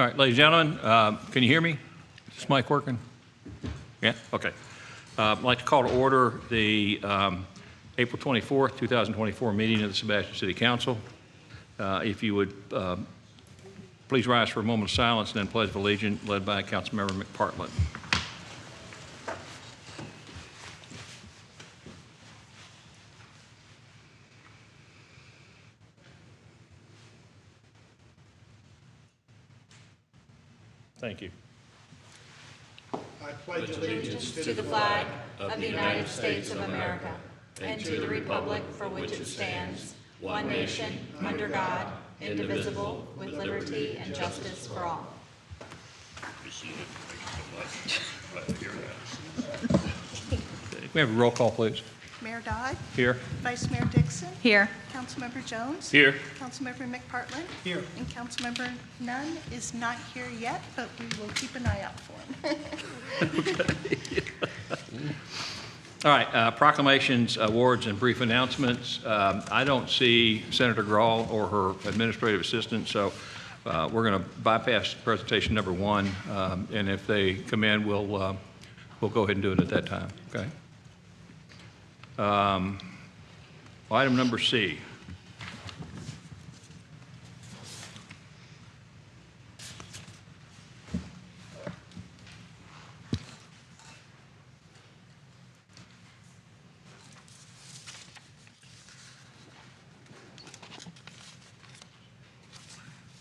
All right, ladies and gentlemen, can you hear me? Is this mic working? Yeah? Okay. I'd like to call to order the April 24th, 2024 meeting of the Sebastian City Council. If you would please rise for a moment of silence and then pledge of allegiance, led by Councilmember McPartland. Thank you. I pledge allegiance to the flag of the United States of America and to the republic for which it stands, one nation, under God, indivisible, with liberty and justice for all. Can we have a roll call, please? Mayor Dodd? Here. Vice Mayor Dixon? Here. Councilmember Jones? Here. Councilmember McPartland? Here. And Councilmember Nunn is not here yet, but we will keep an eye out for him. All right, proclamations, awards, and brief announcements. I don't see Senator Grawl or her administrative assistant, so we're going to bypass presentation number one, and if they come in, we'll go ahead and do it at that time, okay? Item number C.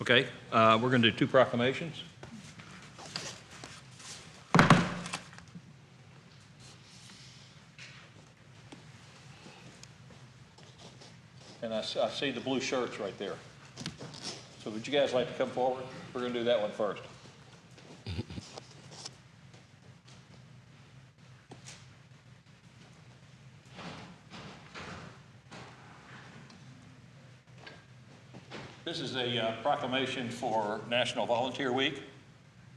Okay, we're going to do two proclamations. And I see the blue shirts right there. So would you guys like to come forward? We're going to do that one first. This is a proclamation for National Volunteer Week,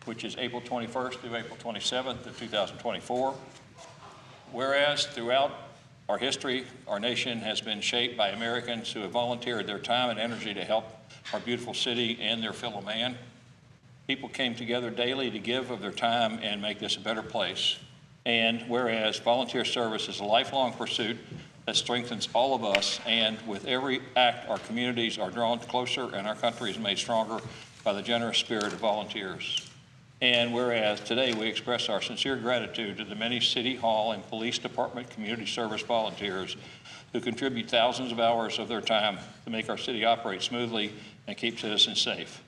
which is April 21st through April 27th of 2024. Whereas throughout our history, our nation has been shaped by Americans who have volunteered their time and energy to help our beautiful city and their fellow man. People came together daily to give of their time and make this a better place. And whereas volunteer service is a lifelong pursuit that strengthens all of us, and with every act, our communities are drawn closer and our country is made stronger by the generous spirit of volunteers. And whereas today we express our sincere gratitude to the many City Hall and Police Department community service volunteers who contribute thousands of hours of their time to make our city operate smoothly and keep citizens safe.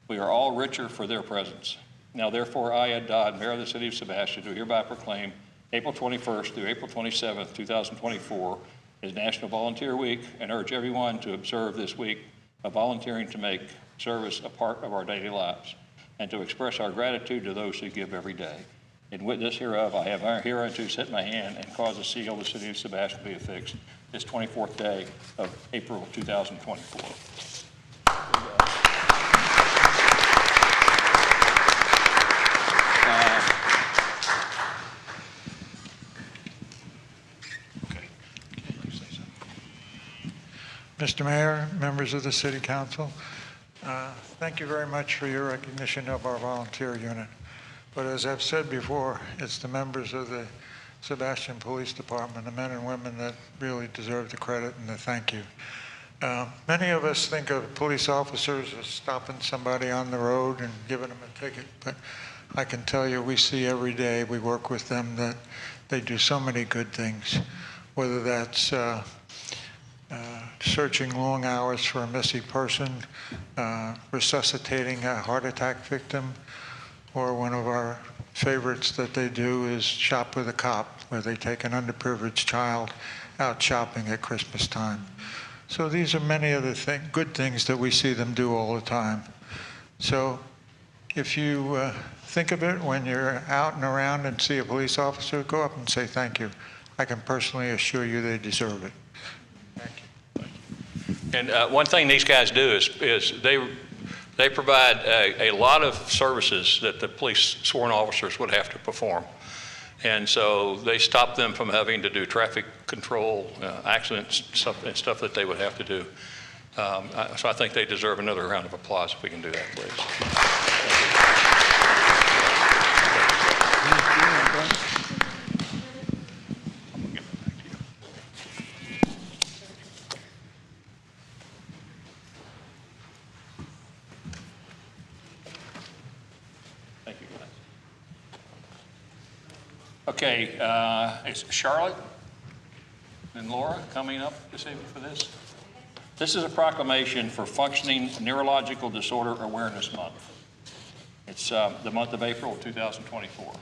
We are all richer for their presence. Now therefore, I, Ed Dodd, Mayor of the City of Sebastian, do hereby proclaim April 21st through April 27th, 2024 is National Volunteer Week, and urge everyone to observe this week of volunteering to make service a part of our daily lives, and to express our gratitude to those who give every day. In witness hereof, I have hereunto set my hand and caused the seal of the City of Sebastian to be affixed this 24th day of April 2024. Mr. Mayor, members of the City Council, thank you very much for your recognition of our volunteer unit. But as I've said before, it's the members of the Sebastian Police Department, the men and women that really deserve the credit and the thank you. Many of us think of police officers as stopping somebody on the road and giving them a ticket, but I can tell you we see every day, we work with them, that they do so many good things, whether that's searching long hours for a missing person, resuscitating a heart attack victim, or one of our favorites that they do is Shop with a Cop, where they take an underprivileged child out shopping at Christmas time. So these are many of the good things that we see them do all the time. So if you think of it when you're out and around and see a police officer, go up and say thank you. I can personally assure you they deserve it. Thank you. And one thing these guys do is they provide a lot of services that the police sworn officers would have to perform. And so they stop them from having to do traffic control, accidents, stuff that they would have to do. So I think they deserve another round of applause if we can do that, please. Thank you, guys. Okay, is Charlotte and Laura coming up this evening for this? This is a proclamation for Functioning Neurological Disorder Awareness Month. It's the month of April 2024.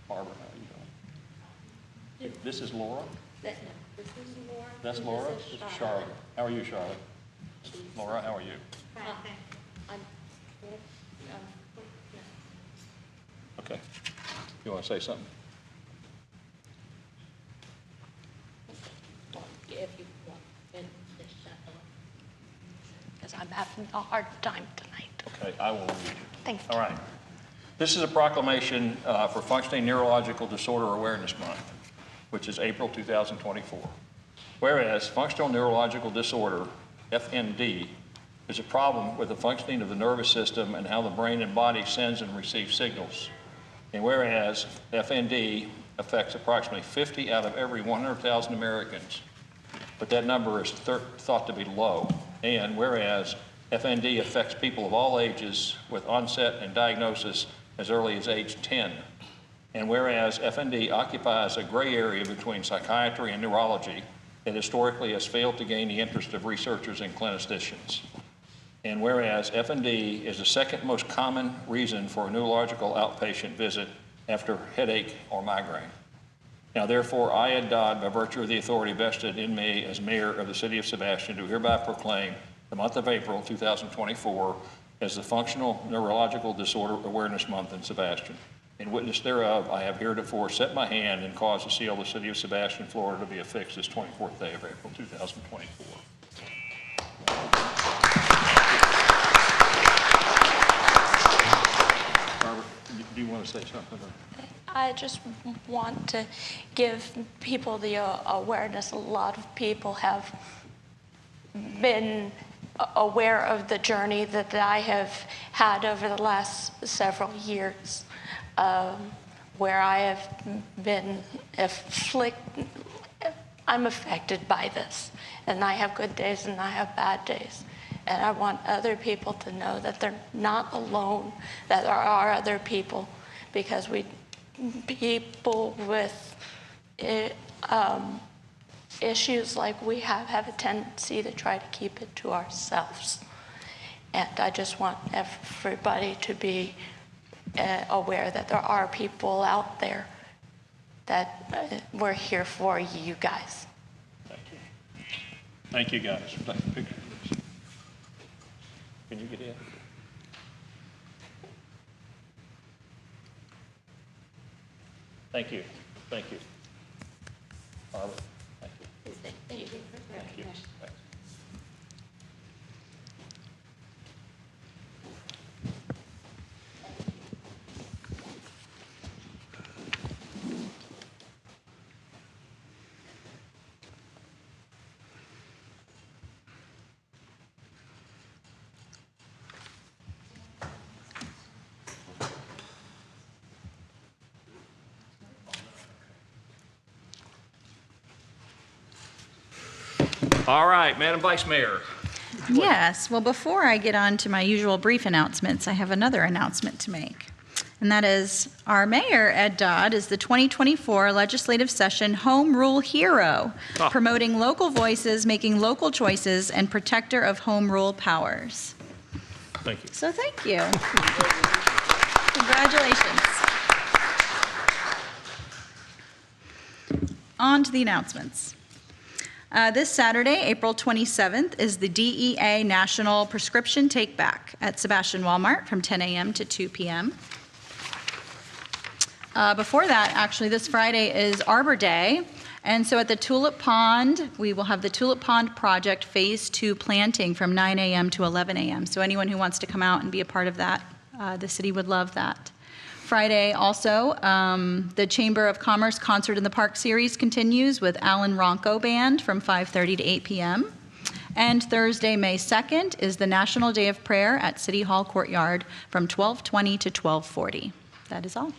Barbara, how are you doing? This is Laura? This is Laura. That's Laura? This is Charlotte. How are you, Charlotte? Laura, how are you? Okay. You want to say something? If you want, because I'm having a hard time tonight. Okay, I will read. Thank you. All right. This is a proclamation for Functioning Neurological Disorder Awareness Month, which is April 2024. Whereas functional neurological disorder, FND, is a problem with the functioning of the nervous system and how the brain and body sends and receives signals. And whereas FND affects approximately 50 out of every 100,000 Americans, but that number is thought to be low. And whereas FND affects people of all ages with onset and diagnosis as early as age 10. And whereas FND occupies a gray area between psychiatry and neurology that historically has failed to gain the interest of researchers and clinicians. And whereas FND is the second most common reason for a neurological outpatient visit after headache or migraine. Now therefore, I, Ed Dodd, by virtue of the authority vested in me as mayor of the city of Sebastian, do hereby proclaim the month of April 2024 as the Functional Neurological Disorder Awareness Month in Sebastian. In witness thereof, I have heretofore set my hand and caused the seal of the city of Sebastian, Florida to be affixed this 24th day of April 2024. Barbara, do you want to say something? I just want to give people the awareness. A lot of people have been aware of the journey that I have had over the last several years, where I have been I'm affected by this, and I have good days and I have bad days. And I want other people to know that they're not alone, that there are other people, because people with issues like we have a tendency to try to keep it to ourselves. And I just want everybody to be aware that there are people out there that we're here for you guys. Thank you. Thank you, guys, for taking pictures. Can you get in? Thank you. Thank you. Barbara, thank you. Thank you. Thank you. Thanks. All right, Madam Vice Mayor. Yes, well, before I get on to my usual brief announcements, I have another announcement to make. And that is our mayor, Ed Dodd, is the 2024 legislative session home rule hero, promoting local voices, making local choices, and protector of home rule powers. Thank you. So thank you. Congratulations. On to the announcements. This Saturday, April 27th, is the DEA National Prescription Take Back at Sebastian Walmart from 10 a.m. to 2 p.m. Before that, actually, this Friday is Arbor Day. And so at the Tulip Pond, we will have the Tulip Pond Project Phase 2 planting from 9 a.m. to 11 a.m. So anyone who wants to come out and be a part of that, the city would love that. Friday also, the Chamber of Commerce Concert in the Park series continues with Alan Ronco Band from 5:30 to 8 p.m. And Thursday, May 2nd, is the National Day of Prayer at City Hall Courtyard from 12:20 to 12:40. That is all.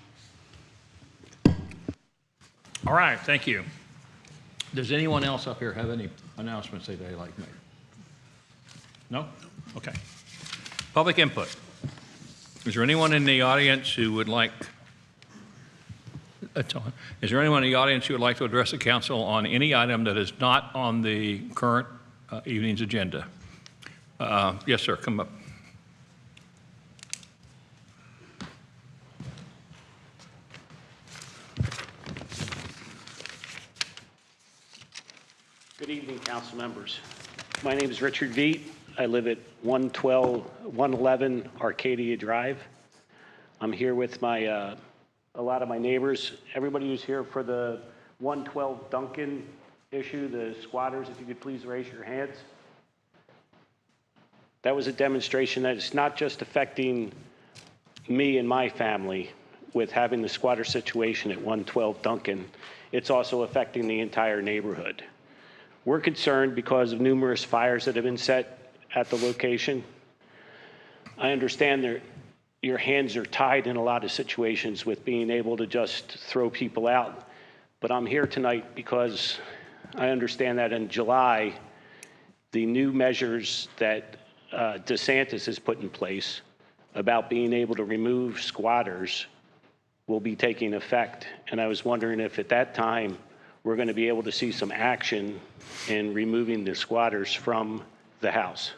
All right, thank you. Does anyone else up here have any announcements they'd like to make? No? Okay. Public input. Is there anyone in the audience who would like, is there anyone in the audience who would like to address the council on any item that is not on the current evening's agenda? Yes, sir, come up. Good evening, council members. My name is Richard Veet. I live at 111 Arcadia Drive. I'm here with a lot of my neighbors. Everybody who's here for the 112 Duncan issue, the squatters, if you could please raise your hands. That was a demonstration that it's not just affecting me and my family with having the squatter situation at 112 Duncan. It's also affecting the entire neighborhood. We're concerned because of numerous fires that have been set at the location. I understand your hands are tied in a lot of situations with being able to just throw people out, but I'm here tonight because I understand that in July, the new measures that DeSantis has put in place about being able to remove squatters will be taking effect. And I was wondering if at that time we're going to be able to see some action in removing the squatters from the house.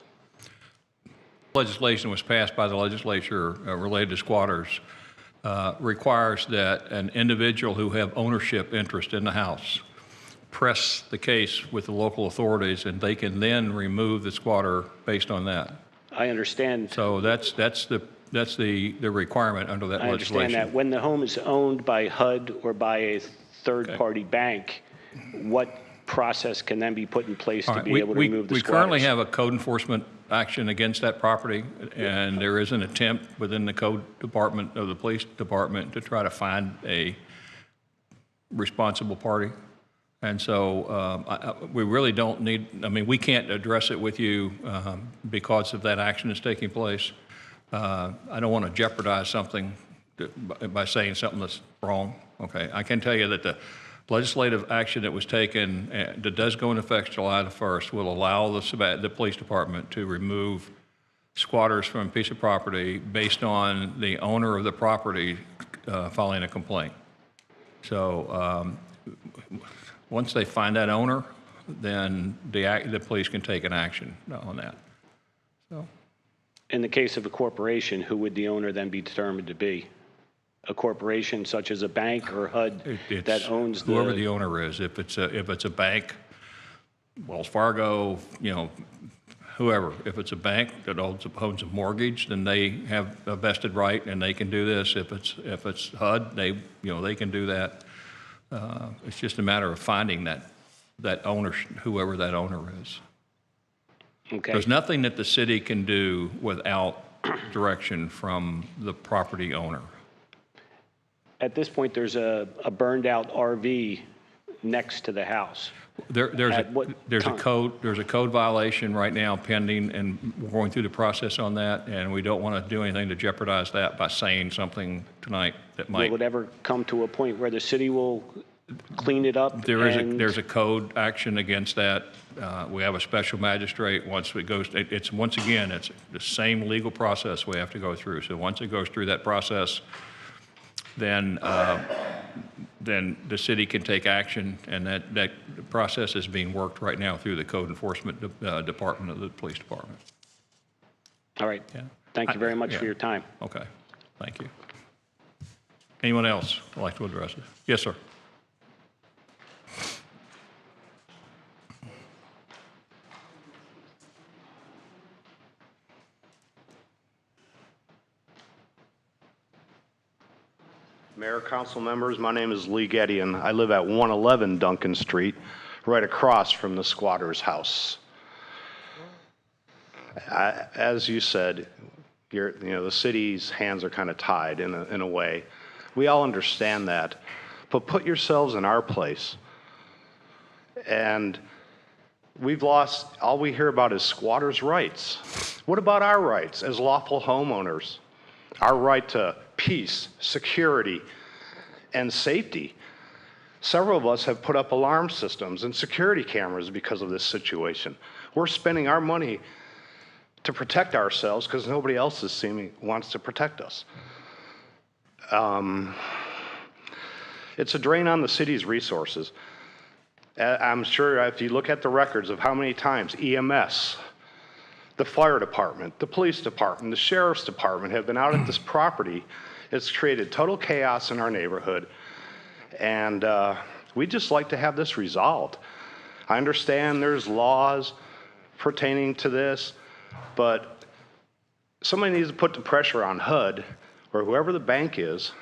Legislation was passed by the legislature related to squatters requires that an individual who have ownership interest in the house press the case with the local authorities, and they can then remove the squatter based on that. I understand. So that's the requirement under that I legislation. understand that when the home is owned by HUD or by a third-party bank, what process can then be put in place to be able to remove the squatters? We currently have a code enforcement action against that property, and there is an attempt within the code department of the police department to try to find a responsible party. And so we really don't need, I mean, we can't address it with you because of that action that's taking place. I don't want to jeopardize something by saying something that's wrong. Okay, I can tell you that the legislative action that was taken that does go into effect July the 1st will allow the police department to remove squatters from a piece of property based on the owner of the property filing a complaint. So once they find that owner, then the police can take an action on that. So, in the case of a corporation, who would the owner then be determined to be? A corporation such as a bank or HUD that owns the... Whoever the owner is. If it's a bank, Wells Fargo, you know, whoever. If it's a bank that owns a mortgage, then they have a vested right and they can do this. If it's HUD, they can do that. It's just a matter of finding that owner, whoever that owner is. Okay. There's nothing that the city can do without direction from the property owner. At this point, there's a burned out RV next to the house. There's a code violation right now pending, and we're going through the process on that, and we don't want to do anything to jeopardize that by saying something tonight that might. Will it ever come to a point where the city will clean it up? There's a code action against that. We have a special magistrate. Once it goes, it's the same legal process we have to go through. So once it goes through that process, then the city can take action, and that process is being worked right now through the code enforcement department of the police department. All right. Yeah. Thank you very much for your time. Okay. Thank you. Anyone else would like to address it? Yes, sir. Mayor, council members, my name is Lee Getty, and I live at 111 Duncan Street, right across from the squatter's house. As you said, the city's hands are kind of tied in a way. We all understand that, but put yourselves in our place. And we've lost, all we hear about is squatters' rights. What about our rights as lawful homeowners? Our right to peace, security, and safety. Several of us have put up alarm systems and security cameras because of this situation. We're spending our money to protect ourselves because nobody else wants to protect us. It's a drain on the city's resources. I'm sure if you look at the records of how many times EMS, the fire department, the police department, the sheriff's department have been out at this property, it's created total chaos in our neighborhood. And we'd just like to have this resolved. I understand there's laws pertaining to this, but somebody needs to put the pressure on HUD or whoever the bank is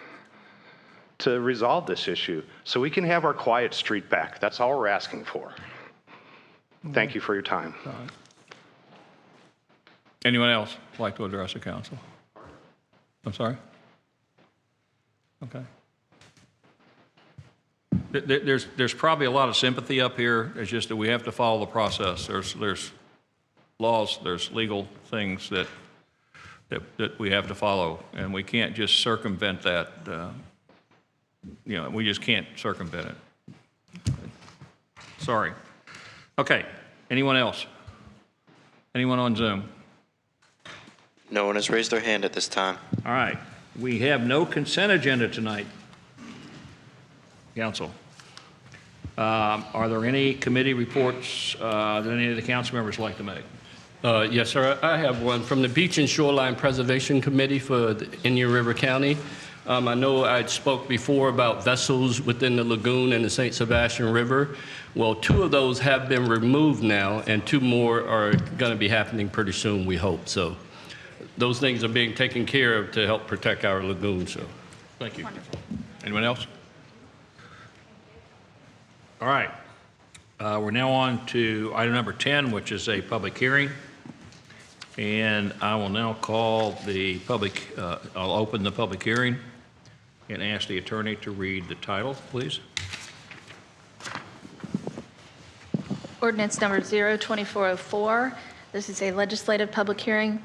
to resolve this issue so we can have our quiet street back. That's all we're asking for. Thank you for your time. Anyone else like to address the council? I'm sorry? Okay. There's probably a lot of sympathy up here. It's just that we have to follow the process. There's laws, there's legal things that we have to follow, and we can't just circumvent that. We just can't circumvent it. Sorry. Okay. Anyone else? Anyone on Zoom? No one has raised their hand at this time. All right. We have no consent agenda tonight, council. Are there any committee reports that any of the council members would like to make? Yes, sir. I have one from the Beach and Shoreline Preservation Committee for Indian River County. I know I spoke before about vessels within the lagoon and the St. Sebastian River. Well, 2 of those have been removed now, and 2 more are going to be happening pretty soon, we hope. So those things are being taken care of to help protect our lagoon. So Thank you. Wonderful. Anyone else? All right. We're now on to item number 10, which is a public hearing. And I will now call the public, I'll open the public hearing and ask the attorney to read the title, please. Ordinance number 02404. This is a legislative public hearing,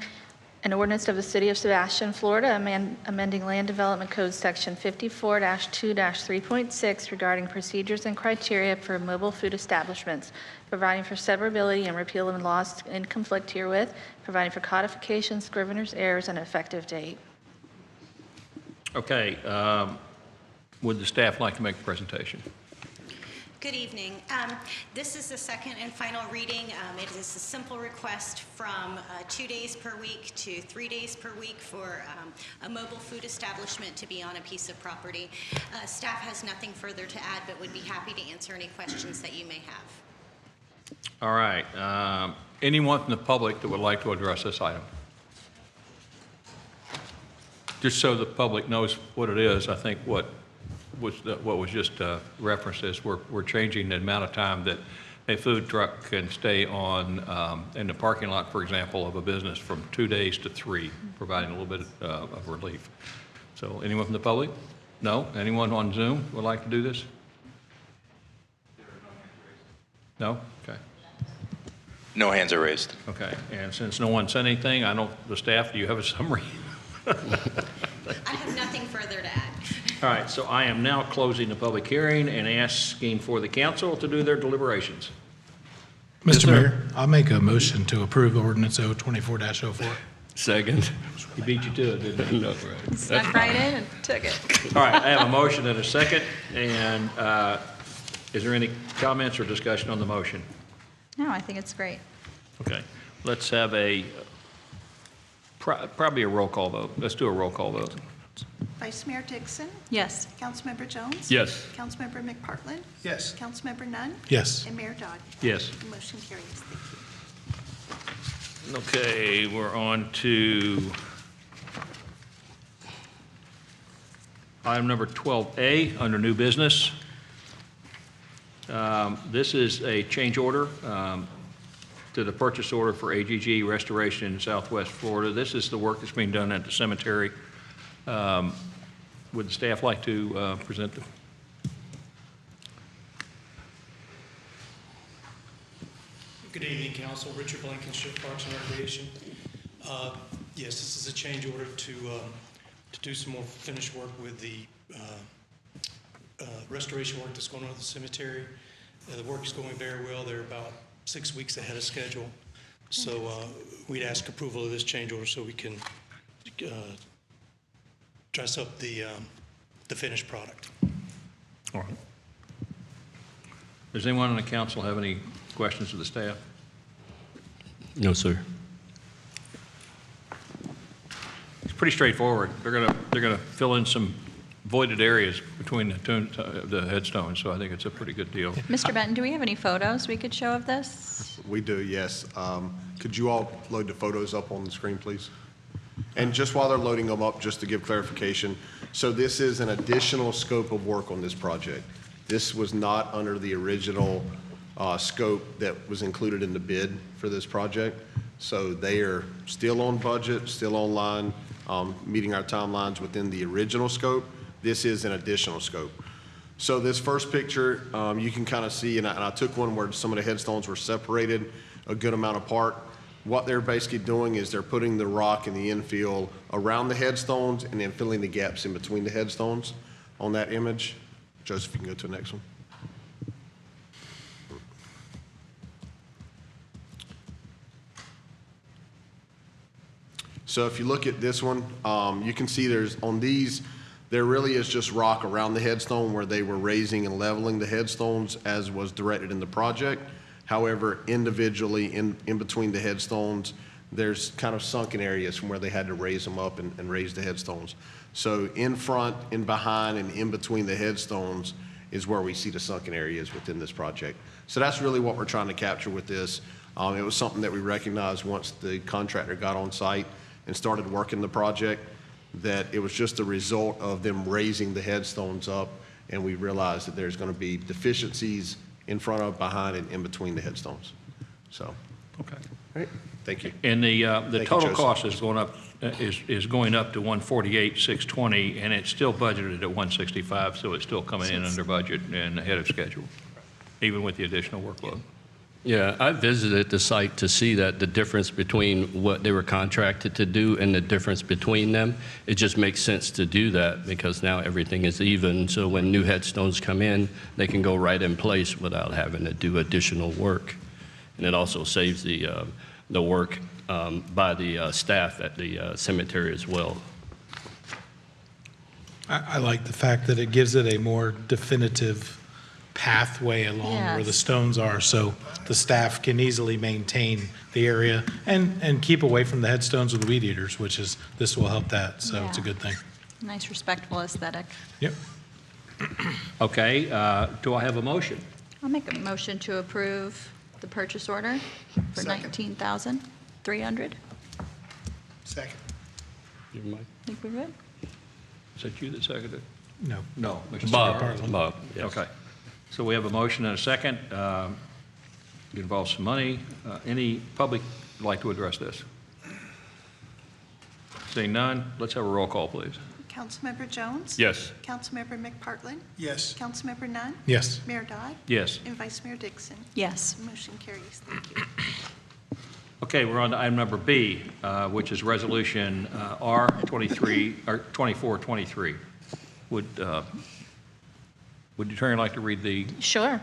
an ordinance of the City of Sebastian, Florida, amending Land Development Code Section 54-2-3.6 regarding procedures and criteria for mobile food establishments, providing for severability and repeal of laws in conflict herewith, providing for codification, scrivener's errors, and effective date. Okay. Would the staff like to make a presentation? Good evening. This is the second and final reading. It is a simple request from 2 days per week to 3 days per week for a mobile food establishment to be on a piece of property. Staff has nothing further to add, but would be happy to answer any questions that you may have. All right. Anyone from the public that would like to address this item? Just so the public knows what it is, I think what was just referenced is we're changing the amount of time that a food truck can stay on in the parking lot, for example, of a business from 2 days to 3, providing a little bit of relief. So anyone from the public? No? Anyone on Zoom would like to do this? No? Okay. No hands are raised. Okay. And since no one said anything, the staff, do you have a summary? I have nothing further to add. All right, so I am now closing the public hearing and asking for the council to do their deliberations. Mr. Mayor, I'll make a motion to approve ordinance 024-04. second. He beat you to it, didn't he? No, right. Snuck right in and took it. All right, I have a motion and a second, and is there any comments or discussion on the motion? No, I think it's great. Okay, let's have probably a roll call vote. Let's do a roll call vote. Vice Mayor Dixon? Yes. Councilmember Jones? Yes. Councilmember McPartlin? Yes. Councilmember Nunn? Yes. And Mayor Dodd? Yes. The motion carries. Thank you. Okay, we're on to item number 12A under new business. This is a change order to the purchase order for AGG restoration in Southwest Florida. This is the work that's being done at the cemetery. Would the staff like to present them? Good evening, Council. Richard Blankenship, Parks and Recreation. Yes, this is a change order to do some more finished work with the restoration work that's going on at the cemetery. The work is going very well. They're about 6 weeks ahead of schedule. So we'd ask approval of this change order so we can dress up the finished product. All right. Does anyone on the council have any questions of the staff? No, sir. It's pretty straightforward. They're gonna fill in some voided areas between the headstones, so I think it's a pretty good deal. Mr. Benton, do we have any photos we could show of this? We do, yes. Could you all load the photos up on the screen, please? And just while they're loading them up, just to give clarification, so this is an additional scope of work on this project. This was not under the original scope that was included in the bid for this project. So they are still on budget, still online, meeting our timelines within the original scope. This is an additional scope. So this first picture, you can kind of see, and I took one where some of the headstones were separated a good amount apart. What they're basically doing is they're putting the rock and the infill around the headstones and then filling the gaps in between the headstones on that image. Joseph, you can go to the next one. So if you look at this one, you can see there's on these, there really is just rock around the headstone where they were raising and leveling the headstones as was directed in the project. However, individually in between the headstones, there's kind of sunken areas from where they had to raise them up and raise the headstones. So in front, in behind, and in between the headstones is where we see the sunken areas within this project. So that's really what we're trying to capture with this. It was something that we recognized once the contractor got on site and started working the project, that it was just a result of them raising the headstones up, and we realized that there's going to be deficiencies in front of, behind, and in between the headstones. So, Okay. all right, thank you. And the total Joseph. cost is going up to $148,620, and it's still budgeted at $165, so it's still coming in under budget and ahead of schedule, even with the additional workload. Yeah, I visited the site to see that the difference between what they were contracted to do and the difference between them. It just makes sense to do that because now everything is even. So when new headstones come in, they can go right in place without having to do additional work. And it also saves the work by the staff at the cemetery as well. I like the fact that it gives it a more definitive pathway along where the Yes. stones are, so the staff can easily maintain the area and keep away from the headstones with the weed eaters, which is, this will help that, so it's a Yeah. good thing. Nice, respectful aesthetic. Yep. Okay, do I have a motion? I'll make a motion to approve the purchase order for $19,300. Second. You mind? Think we're good? Is that you that seconded? No. No, Mr. Bob, Cigar? Bob, yes. Okay. So we have a motion and a second. It involves some money. Any public would like to address this? Seeing none, let's have a roll call, please. Councilmember Jones? Yes. Councilmember McPartlin? Yes. Councilmember Nunn? Yes. Mayor Dodd? Yes. And Vice Mayor Dixon? Yes. Motion carries. Thank you. Okay, we're on to item number B, which is resolution R23 or 2423. Would the attorney like to read the? Sure.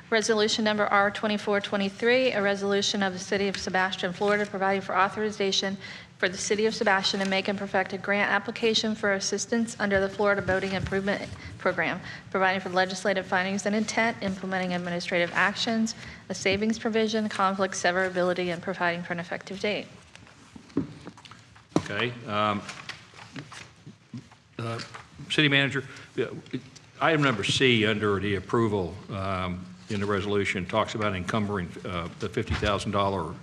Resolution number R2423, a resolution of the City of Sebastian, Florida, providing for authorization for the City of Sebastian to make and perfect a grant application for assistance under the Florida Boating Improvement Program, providing for legislative findings and intent, implementing administrative actions, a savings provision, conflict severability, and providing for an effective date. Okay. City Manager, item number C under the approval in the resolution talks about encumbering the $50,000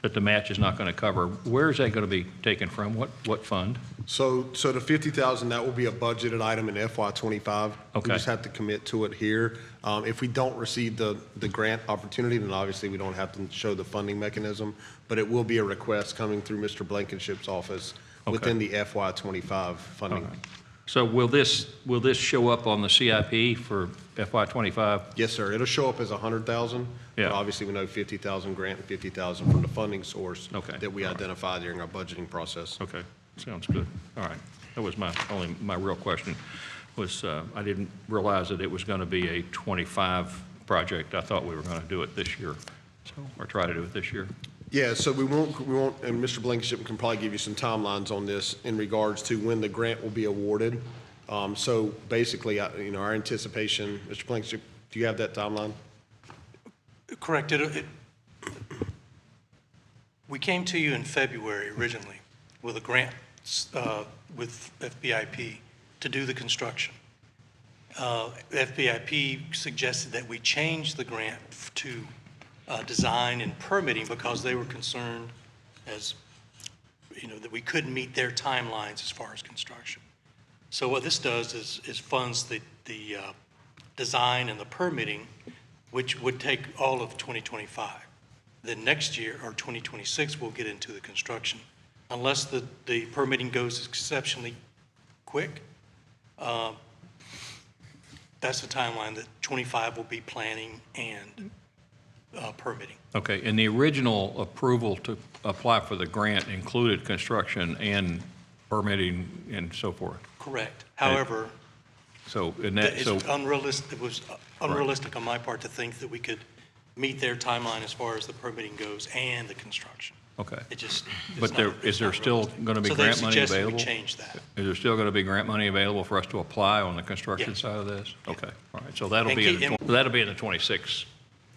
that the match is not going to cover. Where is that going to be taken from? What fund? So the $50,000, that will be a budgeted item in FY25. Okay. We just have to commit to it here. If we don't receive the grant opportunity, then obviously we don't have to show the funding mechanism, but it will be a request coming through Mr. Blankenship's office within the FY25 funding. All right. So will this show up on the CIP for FY25? Yes, sir. It'll show up as 100,000. Yeah. But obviously, we know 50,000 grant and 50,000 from the funding source Okay. that we identify during our budgeting process. Okay, sounds good. All right. That was my real question was I didn't realize that it was going to be a 25 project. I thought we were going to do it this year, or try to do it this year. Yeah, so we won't, and Mr. Blankenship can probably give you some timelines on this in regards to when the grant will be awarded. So basically, our anticipation, Mr. Blankenship, do you have that timeline? Correct. We came to you in February originally with a grant with FBIP to do the construction. FBIP suggested that we change the grant to design and permitting because they were concerned that we couldn't meet their timelines as far as construction. So what this does is funds the design and the permitting, which would take all of 2025. Then next year, or 2026, we'll get into the construction. Unless the permitting goes exceptionally quick, that's the timeline that 25 will be planning and permitting. Okay, and the original approval to apply for the grant included construction and permitting and so forth? Correct. However, it was unrealistic on my part to think that we could meet their timeline as far as the permitting goes and the construction. Okay. But is there still going to be grant money available? So they suggested we change that. Is there still going to be grant money available for us to apply on the construction Yes. side of this? Okay, all right. So that'll be in the 26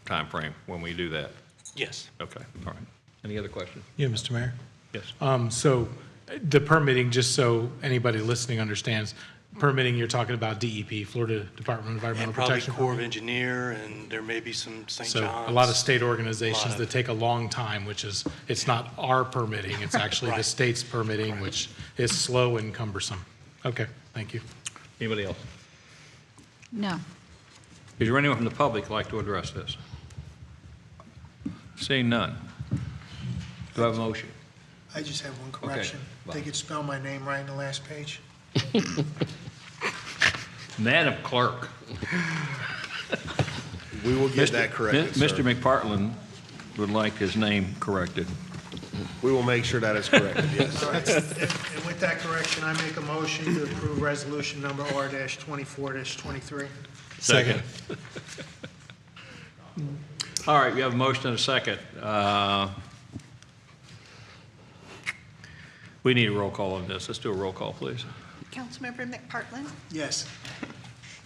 timeframe when we do that. Yes. Okay, all right. Any other questions? Yeah, Mr. Mayor? Yes. So the permitting, just so anybody listening understands, permitting, you're talking about DEP, Florida Department of Environmental And probably Protection. Corps of Engineer, and there may be some St. So John's. a lot of state organizations that take a long time, which is, it's not our permitting, it's actually the Right. state's permitting, which is slow and cumbersome. Okay, thank you. Anybody else? No. Is there anyone from the public who'd like to address this? Seeing none. Do I have a motion? I just have one correction. Bob. They could spell my name right in the last page. Madam Clerk. We will get that corrected, sir. Mr. McPartland would like his name corrected. We will make sure that is corrected, yes. All right, and with that correction, I make a motion to approve resolution number R-24-23. Second. All right, we have a motion and a second. We need a roll call on this. Let's do a roll call, please. Councilmember McPartland? Yes.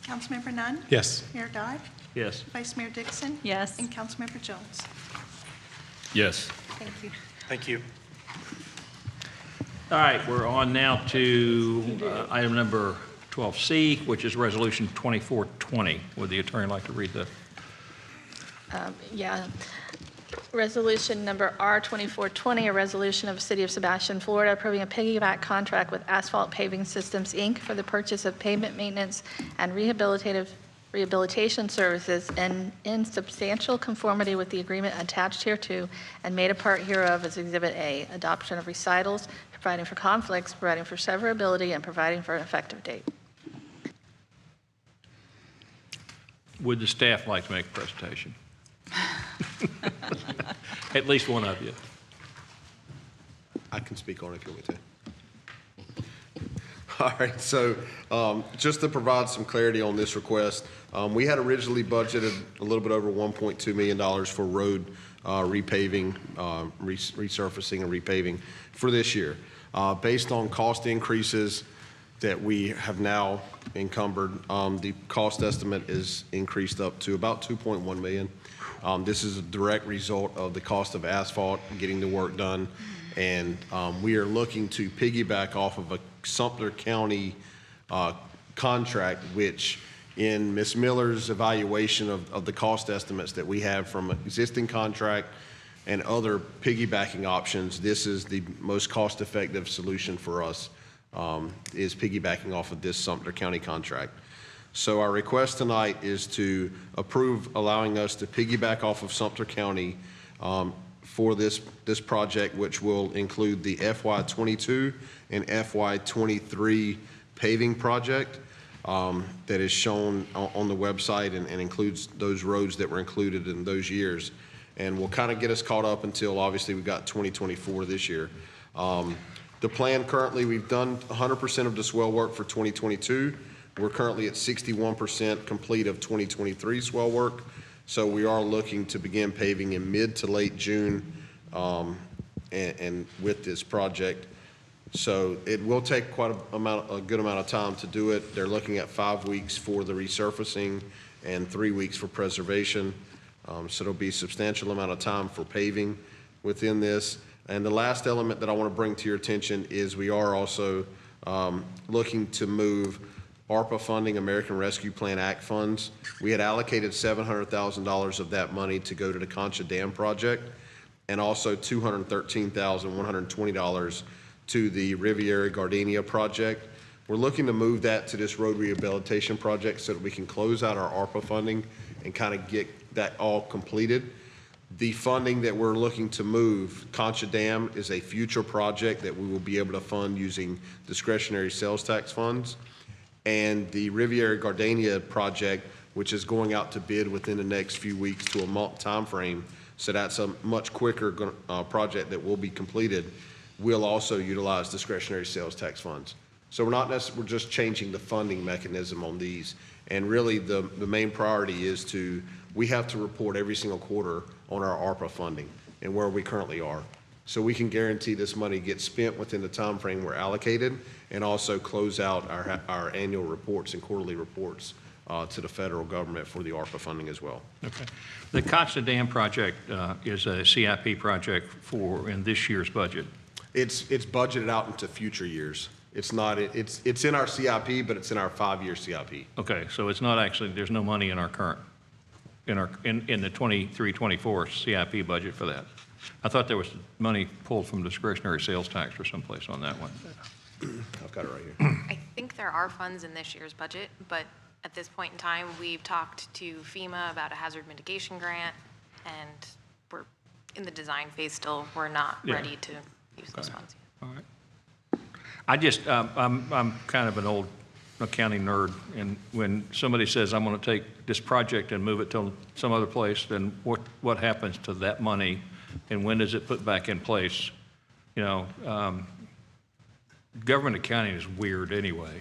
Councilmember Nunn? Yes. Mayor Dodd? Yes. Vice Mayor Dixon? Yes. And Councilmember Jones? Yes. Thank you. Thank you. All right, we're on now to item number 12C, which is Resolution 2420. Would the attorney like to read the? Yeah. Resolution number R-2420, a resolution of the City of Sebastian, Florida, approving a piggyback contract with Asphalt Paving Systems, Inc. for the purchase of pavement maintenance and rehabilitation services in substantial conformity with the agreement attached hereto and made a part hereof as Exhibit A, adoption of recitals, providing for conflicts, providing for severability, and providing for an effective date. Would the staff like to make a presentation? At least one of you. I can speak on it if you want me to. All right, so just to provide some clarity on this request, we had originally budgeted a little bit over $1.2 million for road repaving, resurfacing and repaving for this year. Based on cost increases that we have now encumbered, the cost estimate is increased up to about $2.1 million. This is a direct result of the cost of asphalt, getting the work done, and we are looking to piggyback off of a Sumter County contract, which in Ms. Miller's evaluation of the cost estimates that we have from an existing contract and other piggybacking options, this is the most cost-effective solution for us, is piggybacking off of this Sumter County contract. So our request tonight is to approve allowing us to piggyback off of Sumter County for this project, which will include the FY22 and FY23 paving project that is shown on the website and includes those roads that were included in those years. And will kind of get us caught up until obviously we got 2024 this year. The plan currently, we've done 100% of the swell work for 2022. We're currently at 61% complete of 2023 swell work. So we are looking to begin paving in mid to late June and with this project. So it will take quite a good amount of time to do it. They're looking at 5 weeks for the resurfacing and 3 weeks for preservation. So there'll be a substantial amount of time for paving within this. And the last element that I want to bring to your attention is we are also looking to move ARPA funding, American Rescue Plan Act funds. We had allocated $700,000 of that money to go to the Concha Dam project, and also $213,120 to the Riviera Gardenia project. We're looking to move that to this road rehabilitation project so that we can close out our ARPA funding and kind of get that all completed. The funding that we're looking to move, Concha Dam, is a future project that we will be able to fund using discretionary sales tax funds. And the Riviera Gardenia project, which is going out to bid within the next few weeks to a month time frame, so that's a much quicker project that will be completed, will also utilize discretionary sales tax funds. So we're just changing the funding mechanism on these. And really the main priority is we have to report every single quarter on our ARPA funding and where we currently are. So we can guarantee this money gets spent within the time frame we're allocated, and also close out our annual reports and quarterly reports to the federal government for the ARPA funding as well. Okay. The Concha Dam project is a CIP project in this year's budget. It's budgeted out into future years. It's not, it's in our CIP, but it's in our 5-year CIP. Okay, so it's not actually, there's no money in our current, in the 23-24 CIP budget for that. I thought there was money pulled from discretionary sales tax or someplace on that one. I've got it right here. I think there are funds in this year's budget, but at this point in time, we've talked to FEMA about a hazard mitigation grant, and we're in the design phase still. We're not ready to use those funds yet. All right. I just, I'm kind of an old accounting nerd, and when somebody says, I'm going to take this project and move it to some other place, then what happens to that money, and when does it put back in place? You know, government accounting is weird anyway.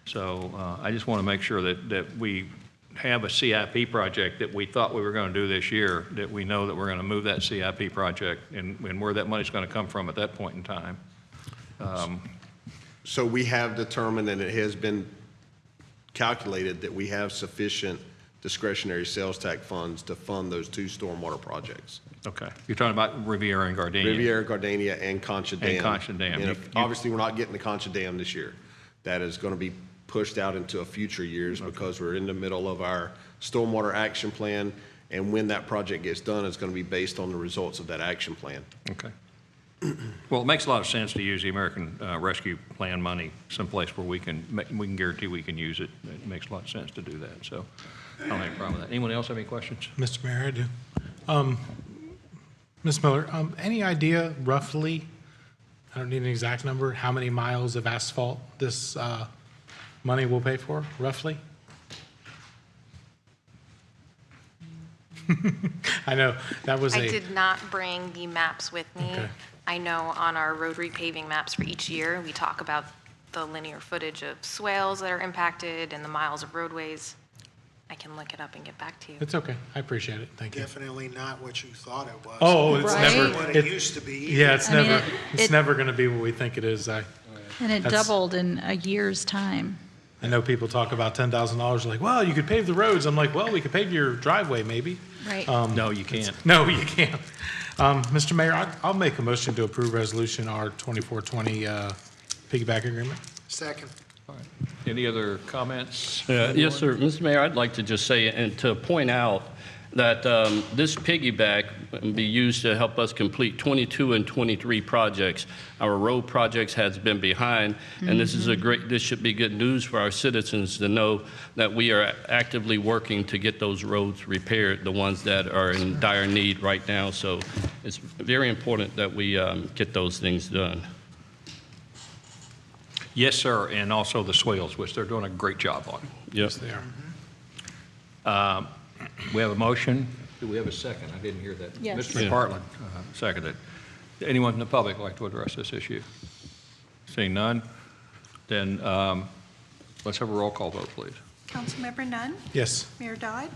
So I just want to make sure that we have a CIP project that we thought we were going to do this year, that we know that we're going to move that CIP project and where that money's going to come from at that point in time. So we have determined, and it has been calculated, that we have sufficient discretionary sales tax funds to fund those 2 stormwater projects. Okay. You're talking about Riviera and Gardenia. Riviera, Gardenia, and Concha Dam. And Concha Dam. And obviously, we're not getting the Concha Dam this year. That is going to be pushed out into future years because we're in the middle of our stormwater action plan, and when that project gets done, it's going to be based on the results of that action plan. Okay. Well, it makes a lot of sense to use the American Rescue Plan money someplace where we can guarantee we can use it. It makes a lot of sense to do that. So I don't have any problem with that. Anyone else have any questions? Mr. Mayor, I do. Ms. Miller, any idea roughly, I don't need an exact number, how many miles of asphalt this money will pay for, roughly? I know, that was I did not bring the maps with me. Okay. I know on our road repaving maps for each year, we talk about the linear footage of swales that are impacted and the miles of roadways. I can look it up and get back to you. It's okay. I appreciate it. Thank you. Definitely not what you thought it was. Oh, it's Right? never. What it used to be. Yeah, it's I mean, never. It's it- never going to be what we think it is. And it That's- doubled in a year's time. I know people talk about $10,000. Like, well, you could pave the roads. I'm like, well, we could pave your driveway, maybe. Right. No, you can't. No, you can't. Mr. Mayor, I'll make a motion to approve Resolution R2420 piggyback agreement. Second. Any other comments? Yes, sir. Mr. Mayor, I'd like to just say and to point out that this piggyback will be used to help us complete 22 and 23 projects. Our road projects has been behind, and this is this should be good news for our citizens to know that we are actively working to get those roads repaired, the ones that are in dire need right now. So it's very important that we get those things done. Yes, sir, and also the swales, which they're doing a great job on. Yes, they are. We have a motion. Do we have a second? I didn't hear that. Yes. Mr. Yeah. McPartland seconded. Anyone in the public like to address this issue? Seeing none, then let's have a roll call vote, please. Councilmember Nunn, Yes. Mayor Dodd,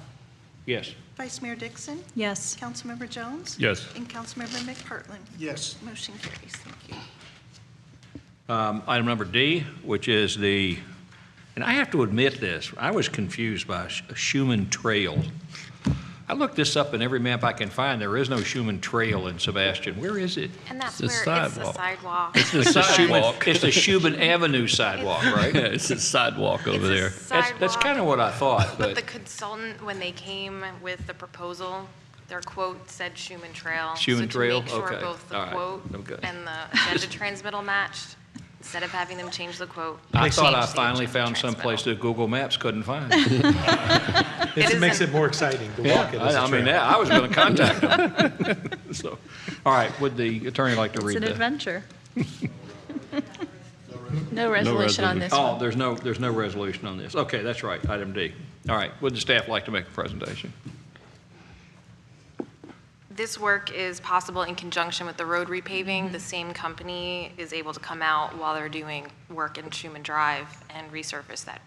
Yes. Vice Mayor Dixon, Yes. Councilmember Jones. Yes. And Councilmember McPartlin. Yes. Motion carries. Thank you. Item number D, which is the, and I have to admit this, I was confused by Schumann Trail. I looked this up in every map I can find. There is no Schumann Trail in Sebastian. Where is it? And that's It's a where it's the sidewalk. sidewalk. It's the It's the sidewalk. It's the Schumann Avenue sidewalk, right? Yeah, it's a sidewalk over there. That's kind of what I thought, But the but consultant, when they came with the proposal, their quote said Schumann Trail. Schumann Trail? So to make sure Okay. both the All right. quote Okay. and the agenda transmittal matched, instead of having them change the quote. I they thought I changed the finally agenda found some place transmittal. that Google Maps couldn't find. It makes it more exciting to walk it as a I mean, trail. I was going to contact them. So, all right, would the attorney like to It's read an that? adventure. No resolution on this Oh, one. there's no resolution on this. Okay, that's right, item D. All right, would the staff like to make a presentation? This work is possible in conjunction with the road repaving. The same company is able to come out while they're doing work in Schumann Drive and resurface that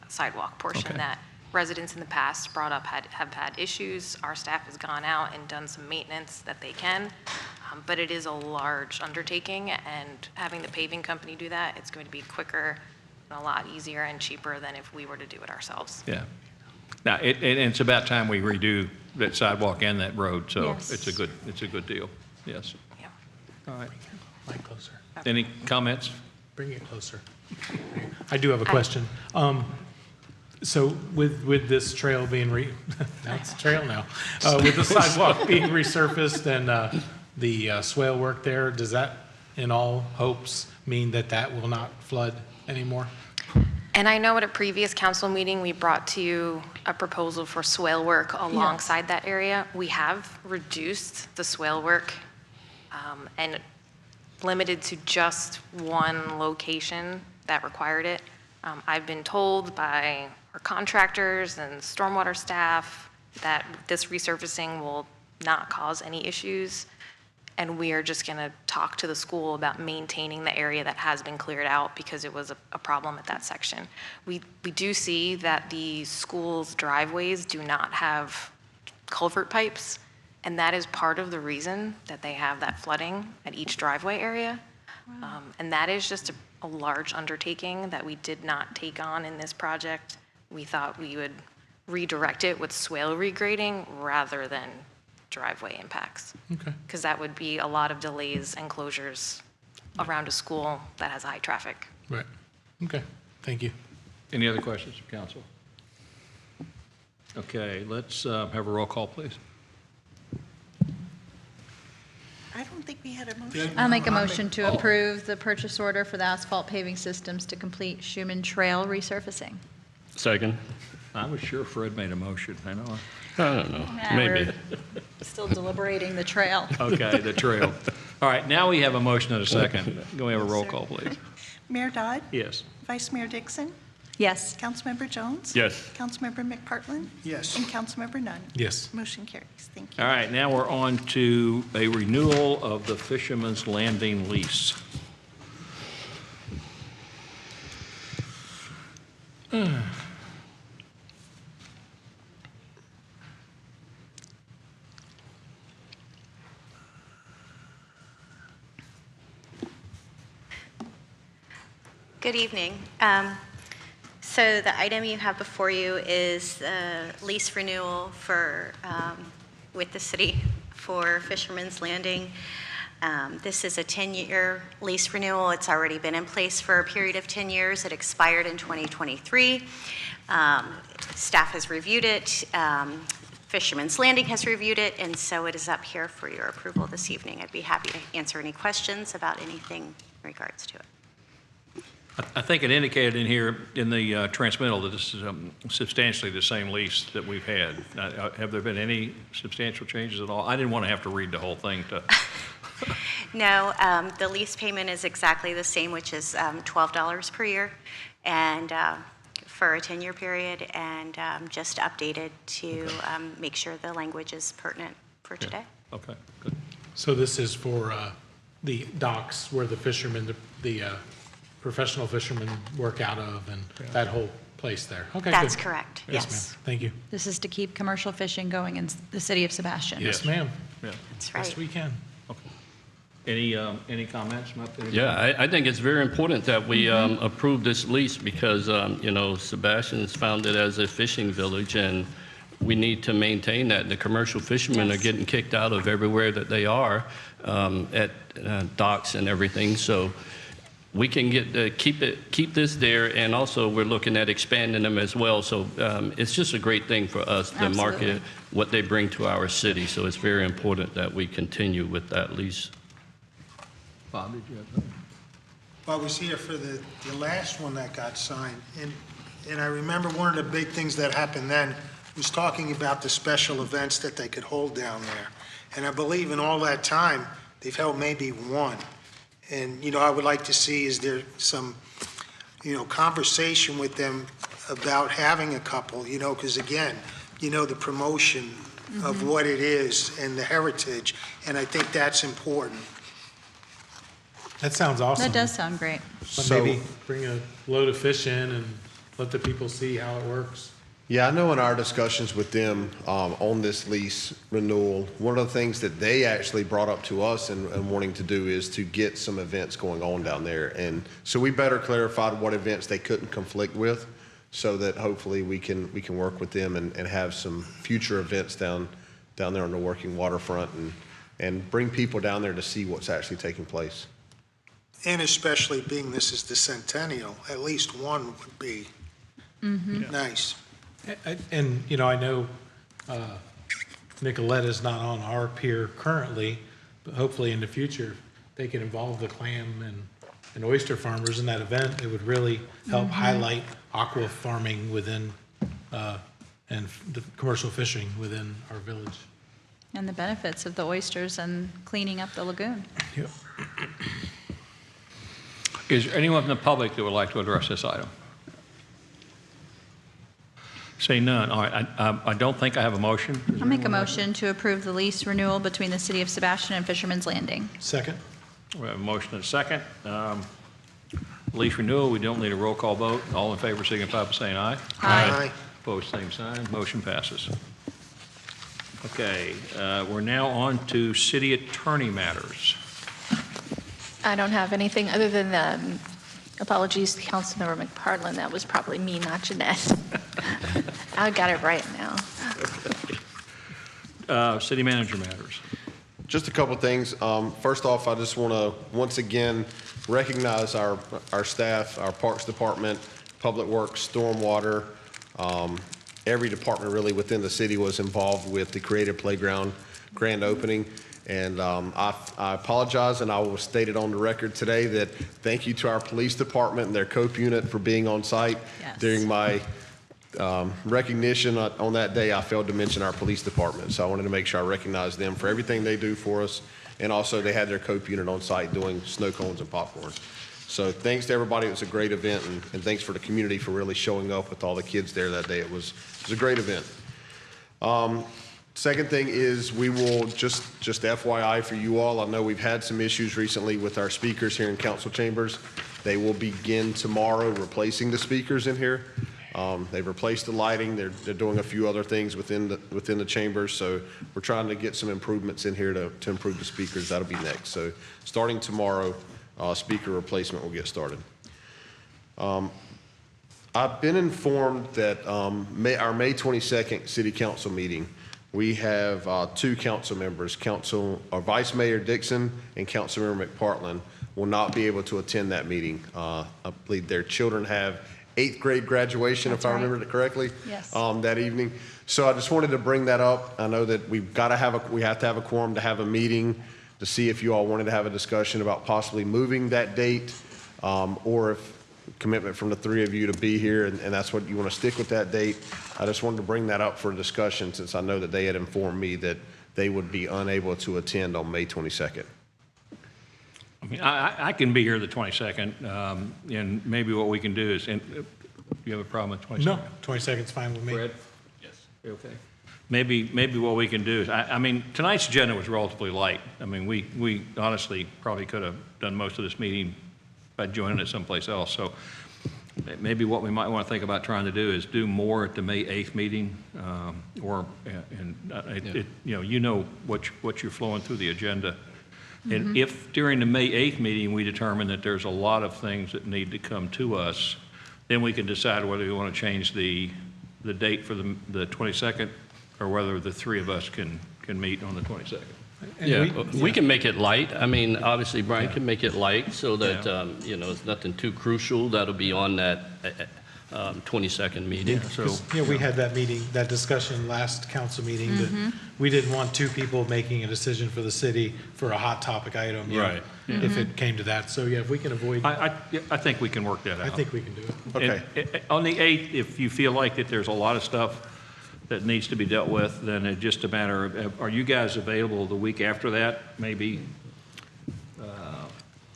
sidewalk portion Okay. that residents in the past brought up have had issues. Our staff has gone out and done some maintenance that they can, but it is a large undertaking, and having the paving company do that, it's going to be quicker and a lot easier and cheaper than if we were to do it ourselves. Yeah. Now, and it's about time we redo that sidewalk and that road, so Yes. it's a good deal. Yes. Yeah. All right. Mic closer. Any comments? Bring it closer. I do have a question. So with this trail being now it's a trail now, with the sidewalk being resurfaced and the swale work there, does that, in all hopes, mean that that will not flood anymore? And I know at a previous council meeting, we brought to you a proposal for swale work alongside that area. We have reduced the swale work and limited to just one location that required it. I've been told by our contractors and stormwater staff that this resurfacing will not cause any issues. And we are just going to talk to the school about maintaining the area that has been cleared out because it was a problem at that section. We do see that the school's driveways do not have culvert pipes, and that is part of the reason that they have that flooding at each driveway area. And that is just a large undertaking that we did not take on in this project. We thought we would redirect it with swale regrading rather than driveway impacts. Okay. Because that would be a lot of delays and closures around a school that has high traffic. Right. Okay. Thank you. Any other questions from council? Okay, let's have a roll call, please. I don't think we had a motion. I'll make a motion to approve the purchase order for the asphalt paving systems to complete Schumann Trail resurfacing. Second. I was sure Fred made a motion, I know. I don't know, Nah, maybe. we're Still deliberating the trail. Okay, the trail. All right, now we have a motion and a second. Can we have a roll call, please? Mayor Dodd, Yes. Vice Mayor Dixon, Yes. Councilmember Jones. Yes. Councilmember McPartlin. Yes. And Councilmember Nunn. Yes. Motion carries. Thank you. All right, now we're on to a renewal of the Fisherman's Landing lease. Good evening. So the item you have before you is the lease renewal for, with the city for Fisherman's Landing. This is a 10-year lease renewal. It's already been in place for a period of 10 years. It expired in 2023. Staff has reviewed it. Fisherman's Landing has reviewed it, and so it is up here for your approval this evening. I'd be happy to answer any questions about anything in regards to it. I think it indicated in here in the transmittal that this is substantially the same lease that we've had. Have there been any substantial changes at all? I didn't want to have to read the whole thing to No, the lease payment is exactly the same, which is $12 per year, and for a 10-year period, and just updated to make sure the language is pertinent for today. Okay, good. So this is for the docks where the fishermen, the professional fishermen work out of, and that whole place there. Okay, That's good. correct, Yes, yes. ma'am. Thank you. This is to keep commercial fishing going in the city of Sebastian. Yes, ma'am. Yeah. That's right. Best we can. Any comments? Yeah, I think it's very important that we approve this lease because, you know, Sebastian is founded as a fishing village, and we need to maintain that. The commercial fishermen are getting kicked out of everywhere that they are at docks and everything. So we can keep this there, and also we're looking at expanding them as well. So it's just a great thing for us to market what they bring to our city. So it's very important that we continue with that lease. Bob, did you have something? Well, I was here for the last one that got signed, and I remember one of the big things that happened then was talking about the special events that they could hold down there. And I believe in all that time, they've held maybe one. And, you know, I would like to see, is there some, you know, conversation with them about having a couple, you know, because again, you know, the promotion of what it is and the heritage, and I think that's important. That sounds awesome. That does sound great. But maybe bring a load of fish in and let the people see how it works. Yeah, I know in our discussions with them on this lease renewal, one of the things that they actually brought up to us and wanting to do is to get some events going on down there. And so we better clarified what events they couldn't conflict with so that hopefully we can work with them and have some future events down there on the working waterfront and bring people down there to see what's actually taking place. And especially being this is the centennial, at least one would be nice. And, you know, I know Nicolette is not on our pier currently, but hopefully in the future, they can involve the clam and oyster farmers in that event. It would really help highlight aqua farming within, and the commercial fishing within our village. And the benefits of the oysters and cleaning up the lagoon. Yep. Is there anyone from the public that would like to address this item? Say none. All right, I don't think I have a motion. I'll make a motion to approve the lease renewal between the city of Sebastian and Fisherman's Landing. Second. We have a motion and a second. Lease renewal, we don't need a roll call vote. All in favor signify by saying aye. Aye. Opposed, same sign. Motion passes. Okay, we're now on to city attorney matters. I don't have anything other than apologies to Councilmember McPartlin. That was probably me, not Jeanette. I got it right now. City manager matters. Just a couple things. First off, I just want to once again recognize our staff, our Parks Department, Public Works, Stormwater. Every department really within the city was involved with the Creative Playground grand opening. And I apologize, and I will state it on the record today that thank you to our police department and their COPE unit for being on site. Yes. During my recognition on that day, I failed to mention our police department. So I wanted to make sure I recognize them for everything they do for us. And also they had their COPE unit on site doing snow cones and popcorn. So thanks to everybody. It was a great event, and thanks for the community for really showing up with all the kids there that day. It was a great event. Second thing is we will, just FYI for you all, I know we've had some issues recently with our speakers here in council chambers. They will begin tomorrow replacing the speakers in here. They've replaced the lighting. They're doing a few other things within the chambers. So we're trying to get some improvements in here to improve the speakers. That'll be next. So starting tomorrow, speaker replacement will get started. I've been informed that our May 22nd city council meeting, we have two council members, Vice Mayor Dixon and Councilmember McPartlin will not be able to attend that meeting. I believe their children have 8th grade graduation, if I remember it correctly, Yes. That evening. So I just wanted to bring that up. I know that we have to have a quorum to have a meeting to see if you all wanted to have a discussion about possibly moving that date, or if commitment from the three of you to be here, and that's what you want to stick with that date. I just wanted to bring that up for discussion since I know that they had informed me that they would be unable to attend on May 22nd. mean, I can be here the 22nd, and maybe what we can do is, and you have a problem with 22nd? No, 22nd's fine with me. Fred? Yes. Okay. Maybe what we can do is, I mean, tonight's agenda was relatively light. I mean, we honestly probably could have done most of this meeting by joining it someplace else. So maybe what we might want to think about trying to do is do more at the May 8th meeting, you know what you're flowing through the agenda. And if during the May 8th meeting we determine that there's a lot of things that need to come to us, then we can decide whether we want to change the date for the 22nd or whether the three of us can meet on the 22nd. And we can make it light. I mean, obviously, Brian can make it light so that, it's nothing too crucial. That'll be on that 22nd meeting. We had that meeting, that discussion last council meeting that we didn't want two people making a decision for the city for a hot topic item. Right. If it came to that. So, if we can avoid. I think we can work that out. I think we can do it. Okay. And on the 8th, if you feel like that there's a lot of stuff that needs to be dealt with, then it's just a matter of, are you guys available the week after that, maybe?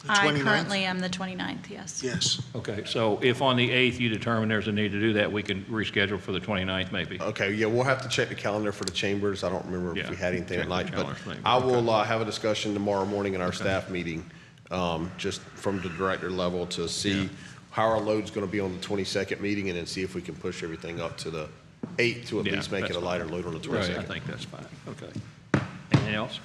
I currently am the 29th, yes. Yes. Okay, so if on the 8th you determine there's a need to do that, we can reschedule for the 29th maybe. Okay, yeah, we'll have to check the calendar for the chambers. I don't remember if we had anything check at night, the but calendar thing. I will have a discussion tomorrow morning in our staff meeting, just from the director level to see how our load's going to be on the 22nd meeting, and then see if we can push everything up to the 8th to at least make it a lighter load on the 22nd. Right, I think that's fine. Okay. Anything else?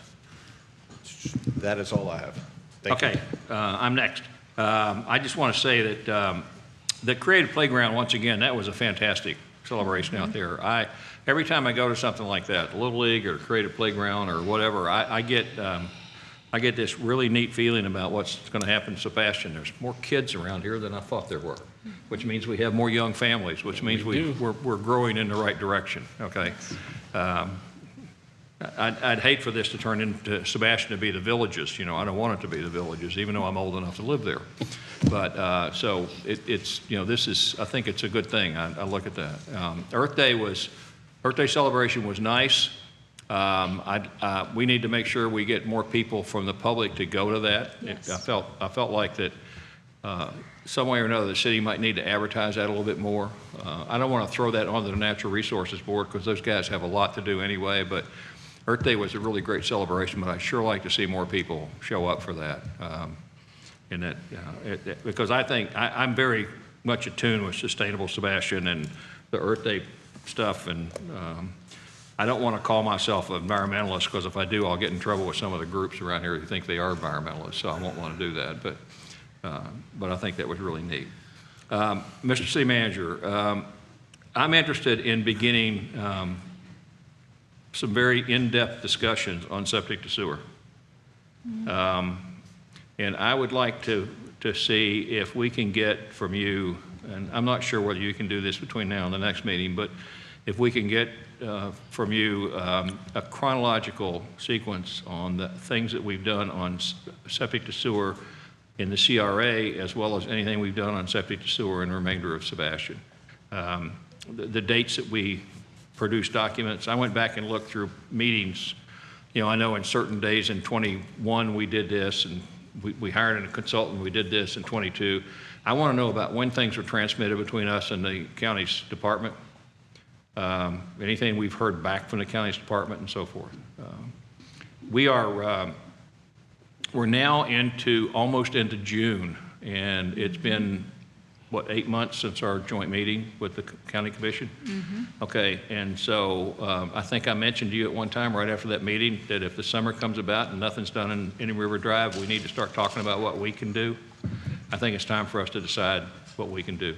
That is all I have. Thank you. Okay, I'm next. I just want to say that the Creative Playground, once again, that was a fantastic celebration out there. Every time I go to something like that, Little League or Creative Playground or whatever, I get this really neat feeling about what's going to happen in Sebastian. There's more kids around here than I thought there were, which means we have more young families, which means we're growing in the right direction. Okay. I'd hate for this to turn into Sebastian to be the Villages. I don't want it to be the Villages, even though I'm old enough to live there. But so it's this is, I think it's a good thing. I look at that. Earth Day celebration was nice. We need to make sure we get more people from the public to go to that. Yes. I felt like that some way or another the city might need to advertise that a little bit more. I don't want to throw that onto the Natural Resources Board because those guys have a lot to do anyway, but Earth Day was a really great celebration, but I'd sure like to see more people show up for that. Because I think I'm very much attuned with Sustainable Sebastian and the Earth Day stuff, and I don't want to call myself an environmentalist because if I do, I'll get in trouble with some of the groups around here who think they are environmentalists, so I won't want to do that. But I think that was really neat. Mr. City Manager, I'm interested in beginning some very in-depth discussions on septic to sewer. And I would like to see if we can get from you, and I'm not sure whether you can do this between now and the next meeting, but if we can get from you a chronological sequence on the things that we've done on septic to sewer in the CRA, as well as anything we've done on septic to sewer in the remainder of Sebastian. The dates that we produce documents, I went back and looked through meetings. I know in certain days in 21 we did this, and we hired a consultant, we did this in 22. I want to know about when things were transmitted between us and the county's department, anything we've heard back from the county's department and so forth. We're now almost into June, and it's been, 8 months since our joint meeting with the county commission? Okay, and so I think I mentioned to you at one time right after that meeting that if the summer comes about and nothing's done in Indian River Drive, we need to start talking about what we can do. I think it's time for us to decide what we can do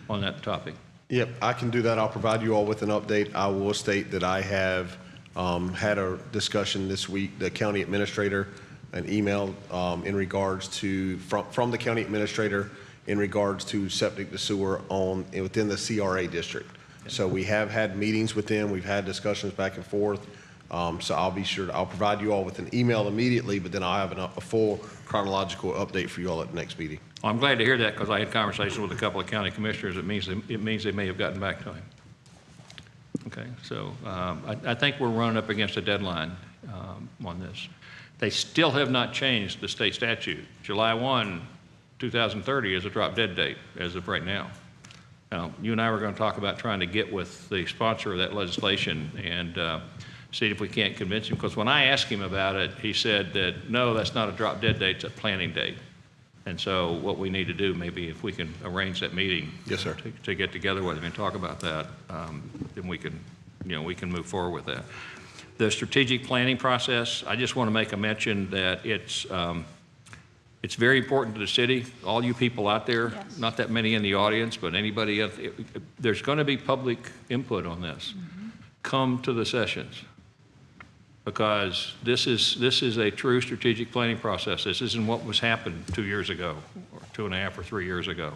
on that topic. Yep, I can do that. I'll provide you all with an update. I will state that I have had a discussion this week, the county administrator, an email in regards to, from the county administrator in regards to septic to sewer within the CRA district. So we have had meetings with them. We've had discussions back and forth. So I'll provide you all with an email immediately, but then I'll have a full chronological update for you all at the next meeting. Well, I'm glad to hear that because I had conversations with a couple of county commissioners. It means they may have gotten back to him. Okay, so I think we're running up against a deadline on this. They still have not changed the state statute. July 1, 2030 is a drop dead date as of right now. Now, you and I were going to talk about trying to get with the sponsor of that legislation and see if we can't convince him, because when I asked him about it, he said that, no, that's not a drop dead date, it's a planning date. And so what we need to do, maybe if we can arrange that meeting. Yes, sir. To get together with him and talk about that, then we can, we can move forward with that. The strategic planning process, I just want to make a mention that it's very important to the city. All you people out there, Yes. not that many in the audience, but anybody else, there's going to be public input on this. Come to the sessions, because this is a true strategic planning process. This isn't what was happened 2 years ago, or 2.5 or 3 years ago.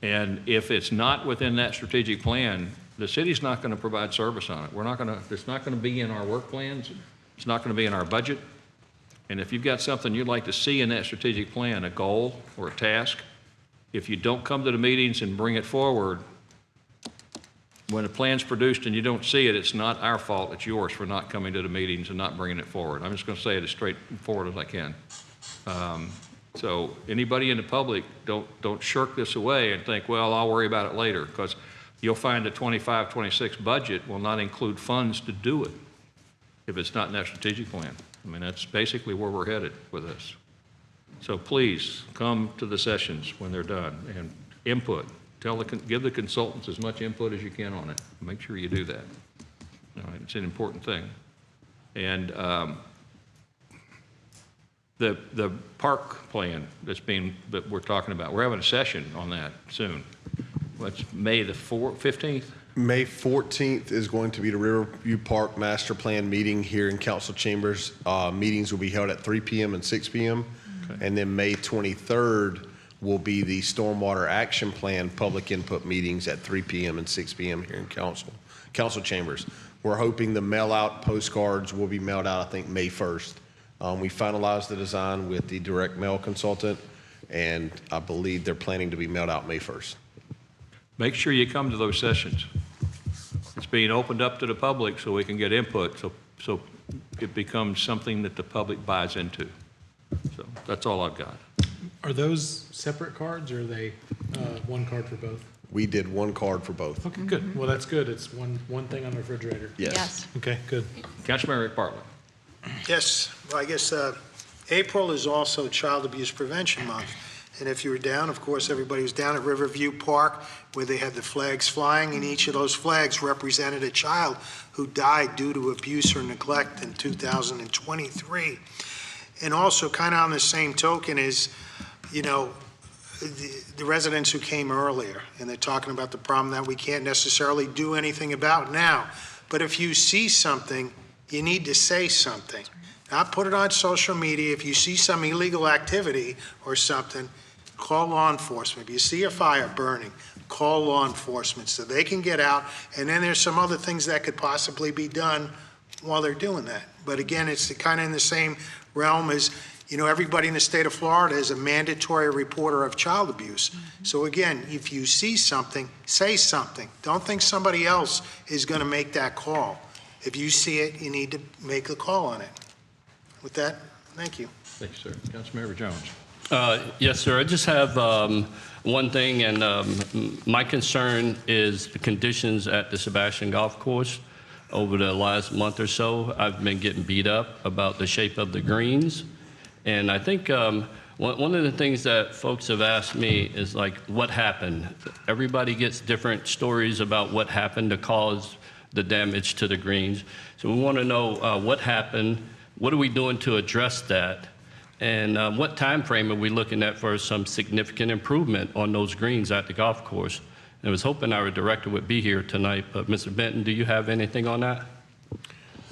And if it's not within that strategic plan, the city's not going to provide service on it. It's not going to be in our work plans. It's not going to be in our budget. And if you've got something you'd like to see in that strategic plan, a goal or a task, if you don't come to the meetings and bring it forward, when a plan's produced and you don't see it, it's not our fault, it's yours for not coming to the meetings and not bringing it forward. I'm just going to say it as straightforward as I can. So anybody in the public, don't shirk this away and think, well, I'll worry about it later, because you'll find the 25-26 budget will not include funds to do it if it's not in that strategic plan. I mean, that's basically where we're headed with this. So please come to the sessions when they're done and input. Give the consultants as much input as you can on it. Make sure you do that. All right, it's an important thing. And the park plan that we're talking about, we're having a session on that soon. What's May the 15th? May 14th is going to be the Riverview Park Master Plan meeting here in council chambers. Meetings will be held at 3 p.m. and 6 p.m. Okay. And then May 23rd will be the Stormwater Action Plan public input meetings at 3 p.m. and 6 p.m. here in council chambers. We're hoping the mail-out postcards will be mailed out, I think, May 1st. We finalized the design with the direct mail consultant, and I believe they're planning to be mailed out May 1st. Make sure you come to those sessions. It's being opened up to the public so we can get input, so it becomes something that the public buys into. So that's all I've got. Are those separate cards, or are they one card for both? We did one card for both. Okay, good. Well, that's good. It's one thing on the refrigerator. Yes. Okay, good. Councilmember Bartlett. Yes, well, I guess April is also Child Abuse Prevention Month. And if you were down, of course, everybody was down at Riverview Park where they had the flags flying, and each of those flags represented a child who died due to abuse or neglect in 2023. And also, kind of on the same token is, the residents who came earlier, and they're talking about the problem that we can't necessarily do anything about now. But if you see something, you need to say something. Not put it on social media. If you see some illegal activity or something, call law enforcement. If you see a fire burning, call law enforcement so they can get out. And then there's some other things that could possibly be done while they're doing that. But again, it's kind of in the same realm as, everybody in the state of Florida is a mandatory reporter of child abuse. So again, if you see something, say something. Don't think somebody else is going to make that call. If you see it, you need to make a call on it. With that, thank you. Thank you, sir. Councilmember Jones. Yes, sir. I just have one thing, and my concern is the conditions at the Sebastian Golf Course. Over the last month or so, I've been getting beat up about the shape of the greens. And I think one of the things that folks have asked me is, like, what happened? Everybody gets different stories about what happened to cause the damage to the greens. So we want to know what happened, what are we doing to address that, and what time frame are we looking at for some significant improvement on those greens at the golf course? And I was hoping our director would be here tonight, but Mr. Benton, do you have anything on that?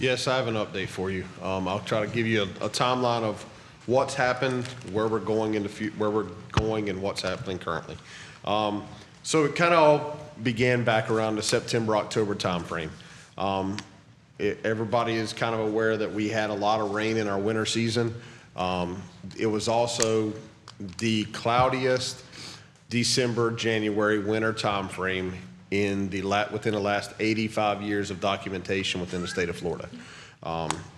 Yes, I have an update for you. I'll try to give you a timeline of what's happened, where we're going and what's happening currently. So it kind of all began back around the September, October timeframe. Everybody is kind of aware that we had a lot of rain in our winter season. It was also the cloudiest December, January winter timeframe within the last 85 years of documentation within the state of Florida.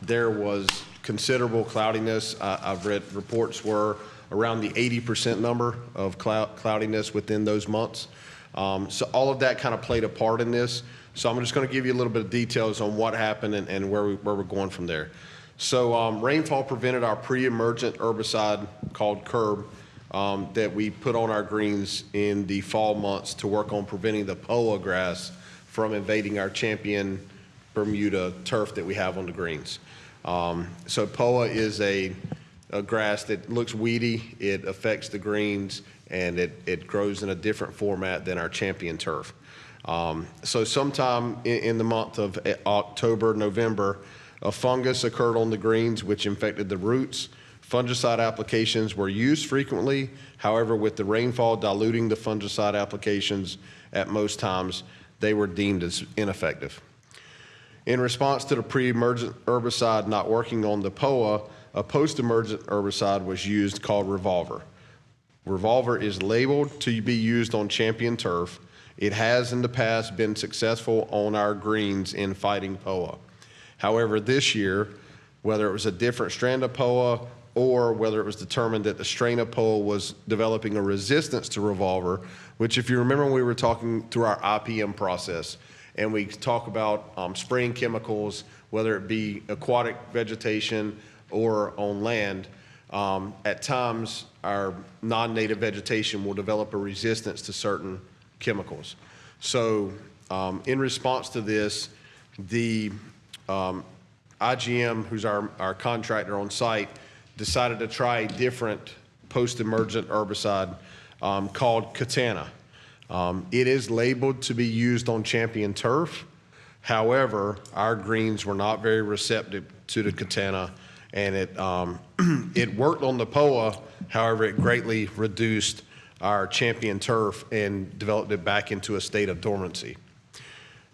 There was considerable cloudiness. I've read reports were around the 80% number of cloudiness within those months. So all of that kind of played a part in this. So I'm just going to give you a little bit of details on what happened and where we're going from there. So rainfall prevented our pre-emergent herbicide called Curb that we put on our greens in the fall months to work on preventing the POA grass from invading our champion Bermuda turf that we have on the greens. So POA is a grass that looks weedy, it affects the greens, and it grows in a different format than our champion turf. So sometime in the month of October, November, a fungus occurred on the greens which infected the roots. Fungicide applications were used frequently. However, with the rainfall diluting the fungicide applications at most times, they were deemed as ineffective. In response to the pre-emergent herbicide not working on the POA, a post-emergent herbicide was used called Revolver. Revolver is labeled to be used on champion turf. It has in the past been successful on our greens in fighting POA. However, this year, whether it was a different strand of POA or whether it was determined that the strain of POA was developing a resistance to Revolver, which if you remember when we were talking through our IPM process, and we talk about spraying chemicals, whether it be aquatic vegetation or on land, at times our non-native vegetation will develop a resistance to certain chemicals. So in response to this, the IGM, who's our contractor on site, decided to try a different post-emergent herbicide called Katana. It is labeled to be used on champion turf. However, our greens were not very receptive to the Katana, and it worked on the POA. However, it greatly reduced our champion turf and developed it back into a state of dormancy.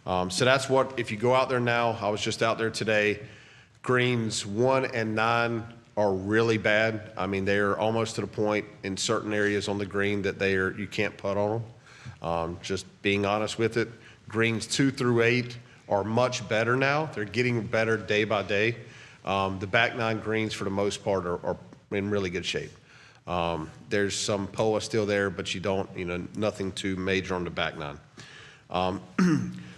So that's what, if you go out there now, I was just out there today, greens 1 and 9 are really bad. I mean, they're almost to the point in certain areas on the green that you can't putt on them. Just being honest with it. Greens 2 through 8 are much better now. They're getting better day by day. The back 9 greens, for the most part, are in really good shape. There's some POA still there, but nothing too major on the back 9.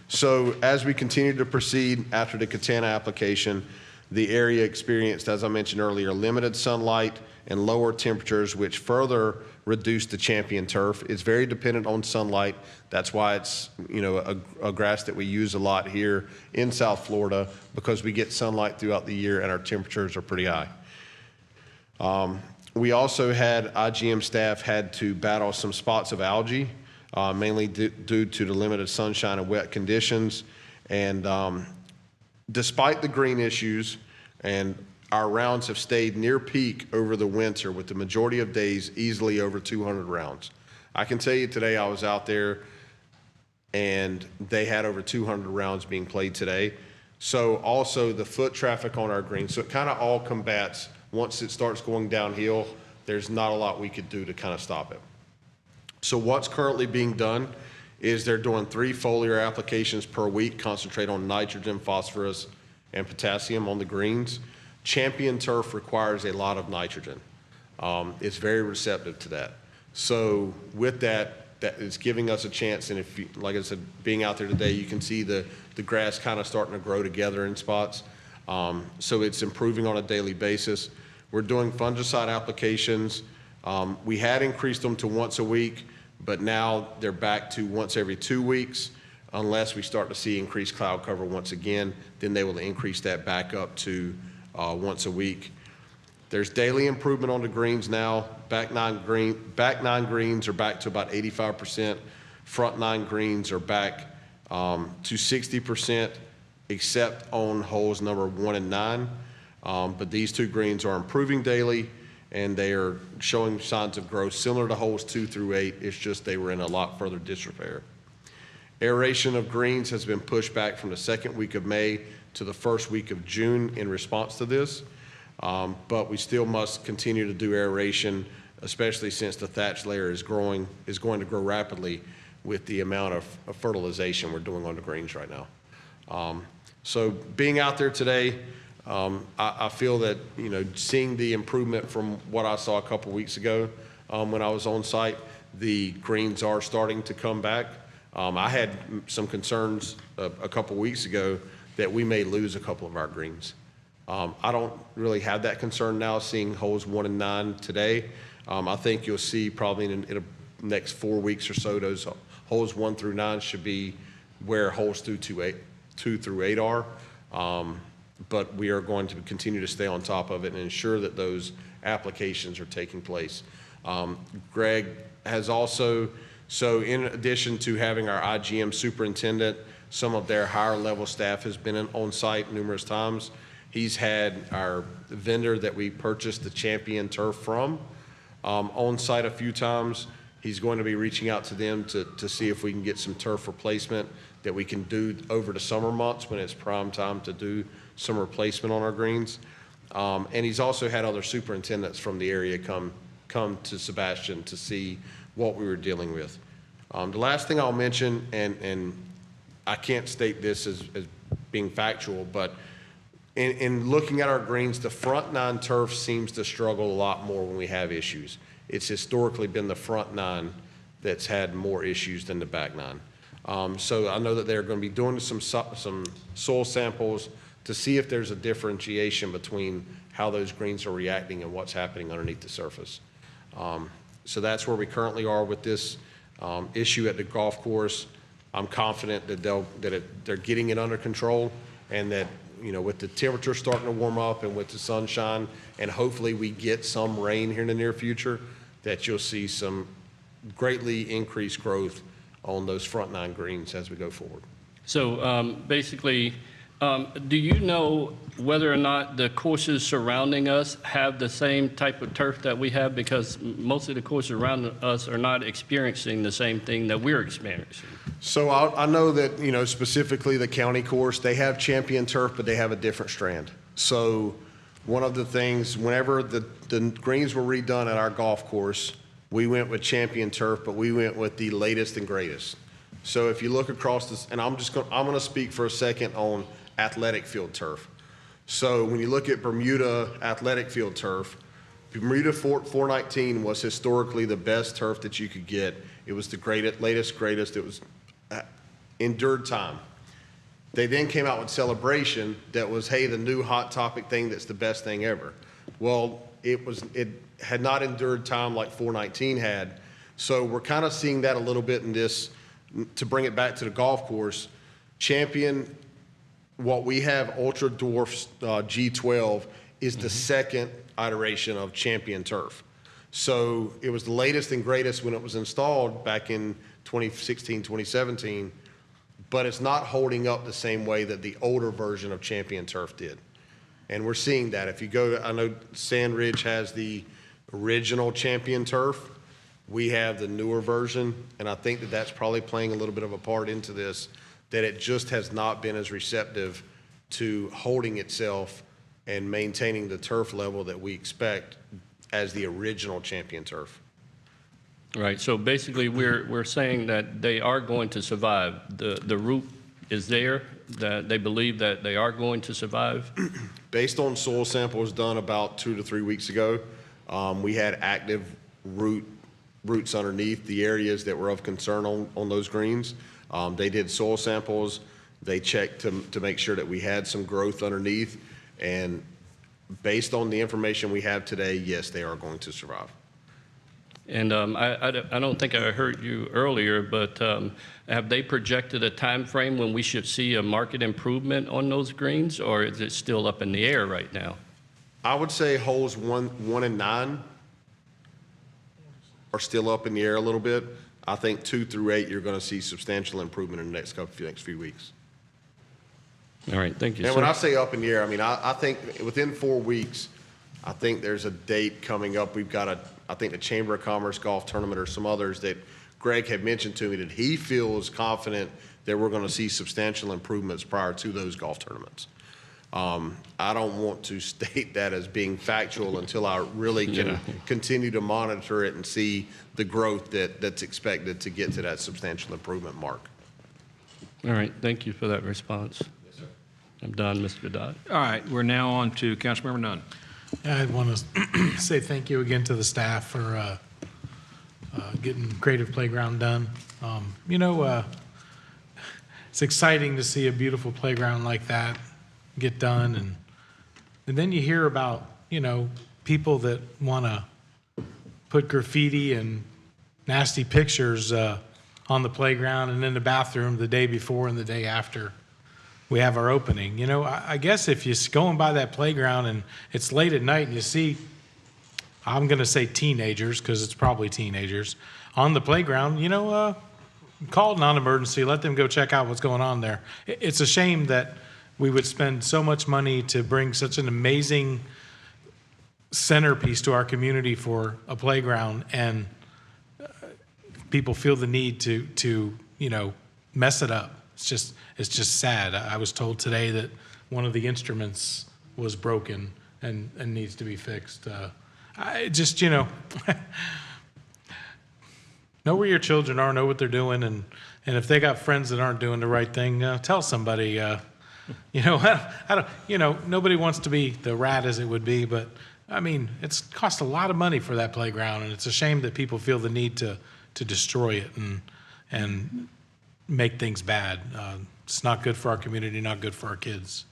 So as we continue to proceed after the Katana application, the area experienced, as I mentioned earlier, limited sunlight and lower temperatures, which further reduced the champion turf. It's very dependent on sunlight. That's why it's a grass that we use a lot here in South Florida, because we get sunlight throughout the year and our temperatures are pretty high. We also had IGM staff had to battle some spots of algae, mainly due to the limited sunshine and wet conditions. And despite the green issues, and our rounds have stayed near peak over the winter, with the majority of days easily over 200 rounds. I can tell you today I was out there and they had over 200 rounds being played today. So also the foot traffic on our greens, so it kind of all combats. Once it starts going downhill, there's not a lot we could do to kind of stop it. So what's currently being done is they're doing 3 foliar applications per week, concentrate on nitrogen, phosphorus, and potassium on the greens. Champion turf requires a lot of nitrogen. It's very receptive to that. So with that, that is giving us a chance, and if you, like I said, being out there today, you can see the grass kind of starting to grow together in spots. So it's improving on a daily basis. We're doing fungicide applications. We had increased them to once a week, but now they're back to once every 2 weeks. Unless we start to see increased cloud cover once again, then they will increase that back up to once a week. There's daily improvement on the greens now. Back nine greens are back to about 85%. Front 9 greens are back to 60%, except on holes number 1 and 9. But these 2 greens are improving daily, and they are showing signs of growth similar to holes 2 through 8. It's just they were in a lot further disrepair. Aeration of greens has been pushed back from the 2nd week of May to the 1st week of June in response to this. But we still must continue to do aeration, especially since the thatch layer is going to grow rapidly with the amount of fertilization we're doing on the greens right now. So being out there today, I feel that, seeing the improvement from what I saw a couple weeks ago when I was on site, the greens are starting to come back. I had some concerns a couple weeks ago that we may lose a couple of our greens. I don't really have that concern now, seeing holes 1 and 9 today. I think you'll see probably in the next 4 weeks or so, those holes 1 through 9 should be where holes 2 through 8 are. But we are going to continue to stay on top of it and ensure that those applications are taking place. Greg has also, so in addition to having our IGM superintendent, some of their higher level staff has been on site numerous times. He's had our vendor that we purchased the Champion turf from on site a few times. He's going to be reaching out to them to see if we can get some turf replacement that we can do over the summer months when it's prime time to do some replacement on our greens. And he's also had other superintendents from the area come to Sebastian to see what we were dealing with. The last thing I'll mention, and I can't state this as being factual, but in looking at our greens, the front 9 turf seems to struggle a lot more when we have issues. It's historically been the front 9 that's had more issues than the back 9. So I know that they're going to be doing some soil samples to see if there's a differentiation between how those greens are reacting and what's happening underneath the surface. So that's where we currently are with this issue at the golf course. I'm confident that they're getting it under control, and that, with the temperature starting to warm up and with the sunshine, and hopefully we get some rain here in the near future, that you'll see some greatly increased growth on those front 9 greens as we go forward. So basically, do you know whether or not the courses surrounding us have the same type of turf that we have? Because most of the courses around us are not experiencing the same thing that we're experiencing. So I know that, specifically the county course, they have Champion turf, but they have a different strand. So one of the things, whenever the greens were redone at our golf course, we went with Champion turf, but we went with the latest and greatest. So if you look across this, and I'm going to speak for a second on athletic field turf. So when you look at Bermuda athletic field turf, Bermuda 419 was historically the best turf that you could get. It was the latest, greatest. It was endured time. They then came out with Celebration that was, hey, the new hot topic thing that's the best thing ever. Well, it had not endured time like 419 had. So we're kind of seeing that a little bit in this, to bring it back to the golf course. Champion, what we have, Ultra Dwarf G12, is the second iteration of Champion turf. So it was the latest and greatest when it was installed back in 2016, 2017, but it's not holding up the same way that the older version of Champion turf did. And we're seeing that. If you go, I know Sand Ridge has the original Champion turf. We have the newer version, and I think that that's probably playing a little bit of a part into this, that it just has not been as receptive to holding itself and maintaining the turf level that we expect as the original Champion turf. Right. So basically, we're saying that they are going to survive. The root is there, that they believe that they are going to survive. Based on soil samples done about 2 to 3 weeks ago, we had active roots underneath the areas that were of concern on those greens. They did soil samples. They checked to make sure that we had some growth underneath. And based on the information we have today, yes, they are going to survive. And I don't think I heard you earlier, but have they projected a time frame when we should see a market improvement on those greens, or is it still up in the air right now? I would say holes 1 and 9 are still up in the air a little bit. I think 2 through 8, you're going to see substantial improvement in the next few weeks. All right, thank you. And when I say up in the air, I mean, I think within 4 weeks, I think there's a date coming up. We've got I think the Chamber of Commerce golf tournament or some others that Greg had mentioned to me that he feels confident that we're going to see substantial improvements prior to those golf tournaments. I don't want to state that as being factual until I really can continue to monitor it and see the growth that's expected to get to that substantial improvement mark. All right, thank you for that response. Yes, sir. I'm done, Mr. Dodd. All right, we're now on to Councilmember Nunn. I want to say thank you again to the staff for getting Creative Playground done. It's exciting to see a beautiful playground like that get done, and then you hear about, people that want to put graffiti and nasty pictures on the playground and in the bathroom the day before and the day after we have our opening. I guess if you're going by that playground and it's late at night and you see, I'm going to say teenagers because it's probably teenagers, on the playground, call non-emergency, let them go check out what's going on there. It's a shame that we would spend so much money to bring such an amazing centerpiece to our community for a playground, and people feel the need to mess it up. It's just sad. I was told today that one of the instruments was broken and needs to be fixed. I just, know where your children are, know what they're doing, and if they got friends that aren't doing the right thing, tell somebody. I don't, nobody wants to be the rat as it would be, but I mean, it's cost a lot of money for that playground, and it's a shame that people feel the need to destroy it and make things bad. It's not good for our community, not good for our kids.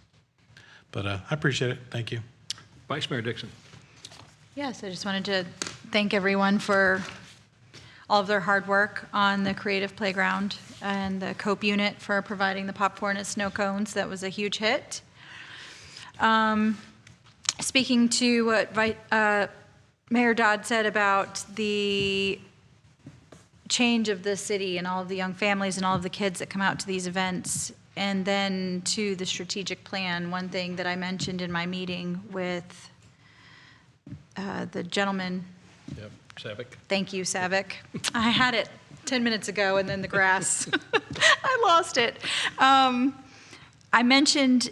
But I appreciate it. Thank you. Vice Mayor Dixon. Yes, I just wanted to thank everyone for all of their hard work on the Creative Playground and the COPE unit for providing the popcorn and snow cones. That was a huge hit. Speaking to what Mayor Dodd said about the change of the city and all of the young families and all of the kids that come out to these events, and then to the strategic plan, one thing that I mentioned in my meeting with the gentleman. Yep, Savick. Thank you, Savick. I had it 10 minutes ago, and then the grass, I lost it. I mentioned,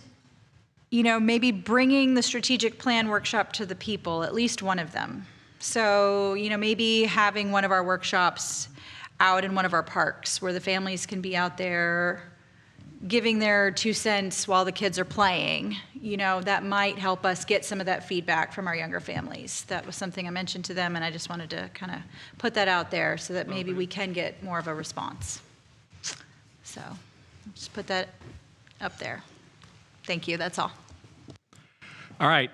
maybe bringing the strategic plan workshop to the people, at least one of them. So, maybe having one of our workshops out in one of our parks where the families can be out there giving their 2 cents while the kids are playing. That might help us get some of that feedback from our younger families. That was something I mentioned to them, and I just wanted to kind of put that out there so that maybe we can get more of a response. So just put that up there. Thank you, that's all. All right,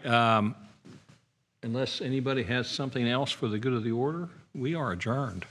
unless anybody has something else for the good of the order, we are adjourned.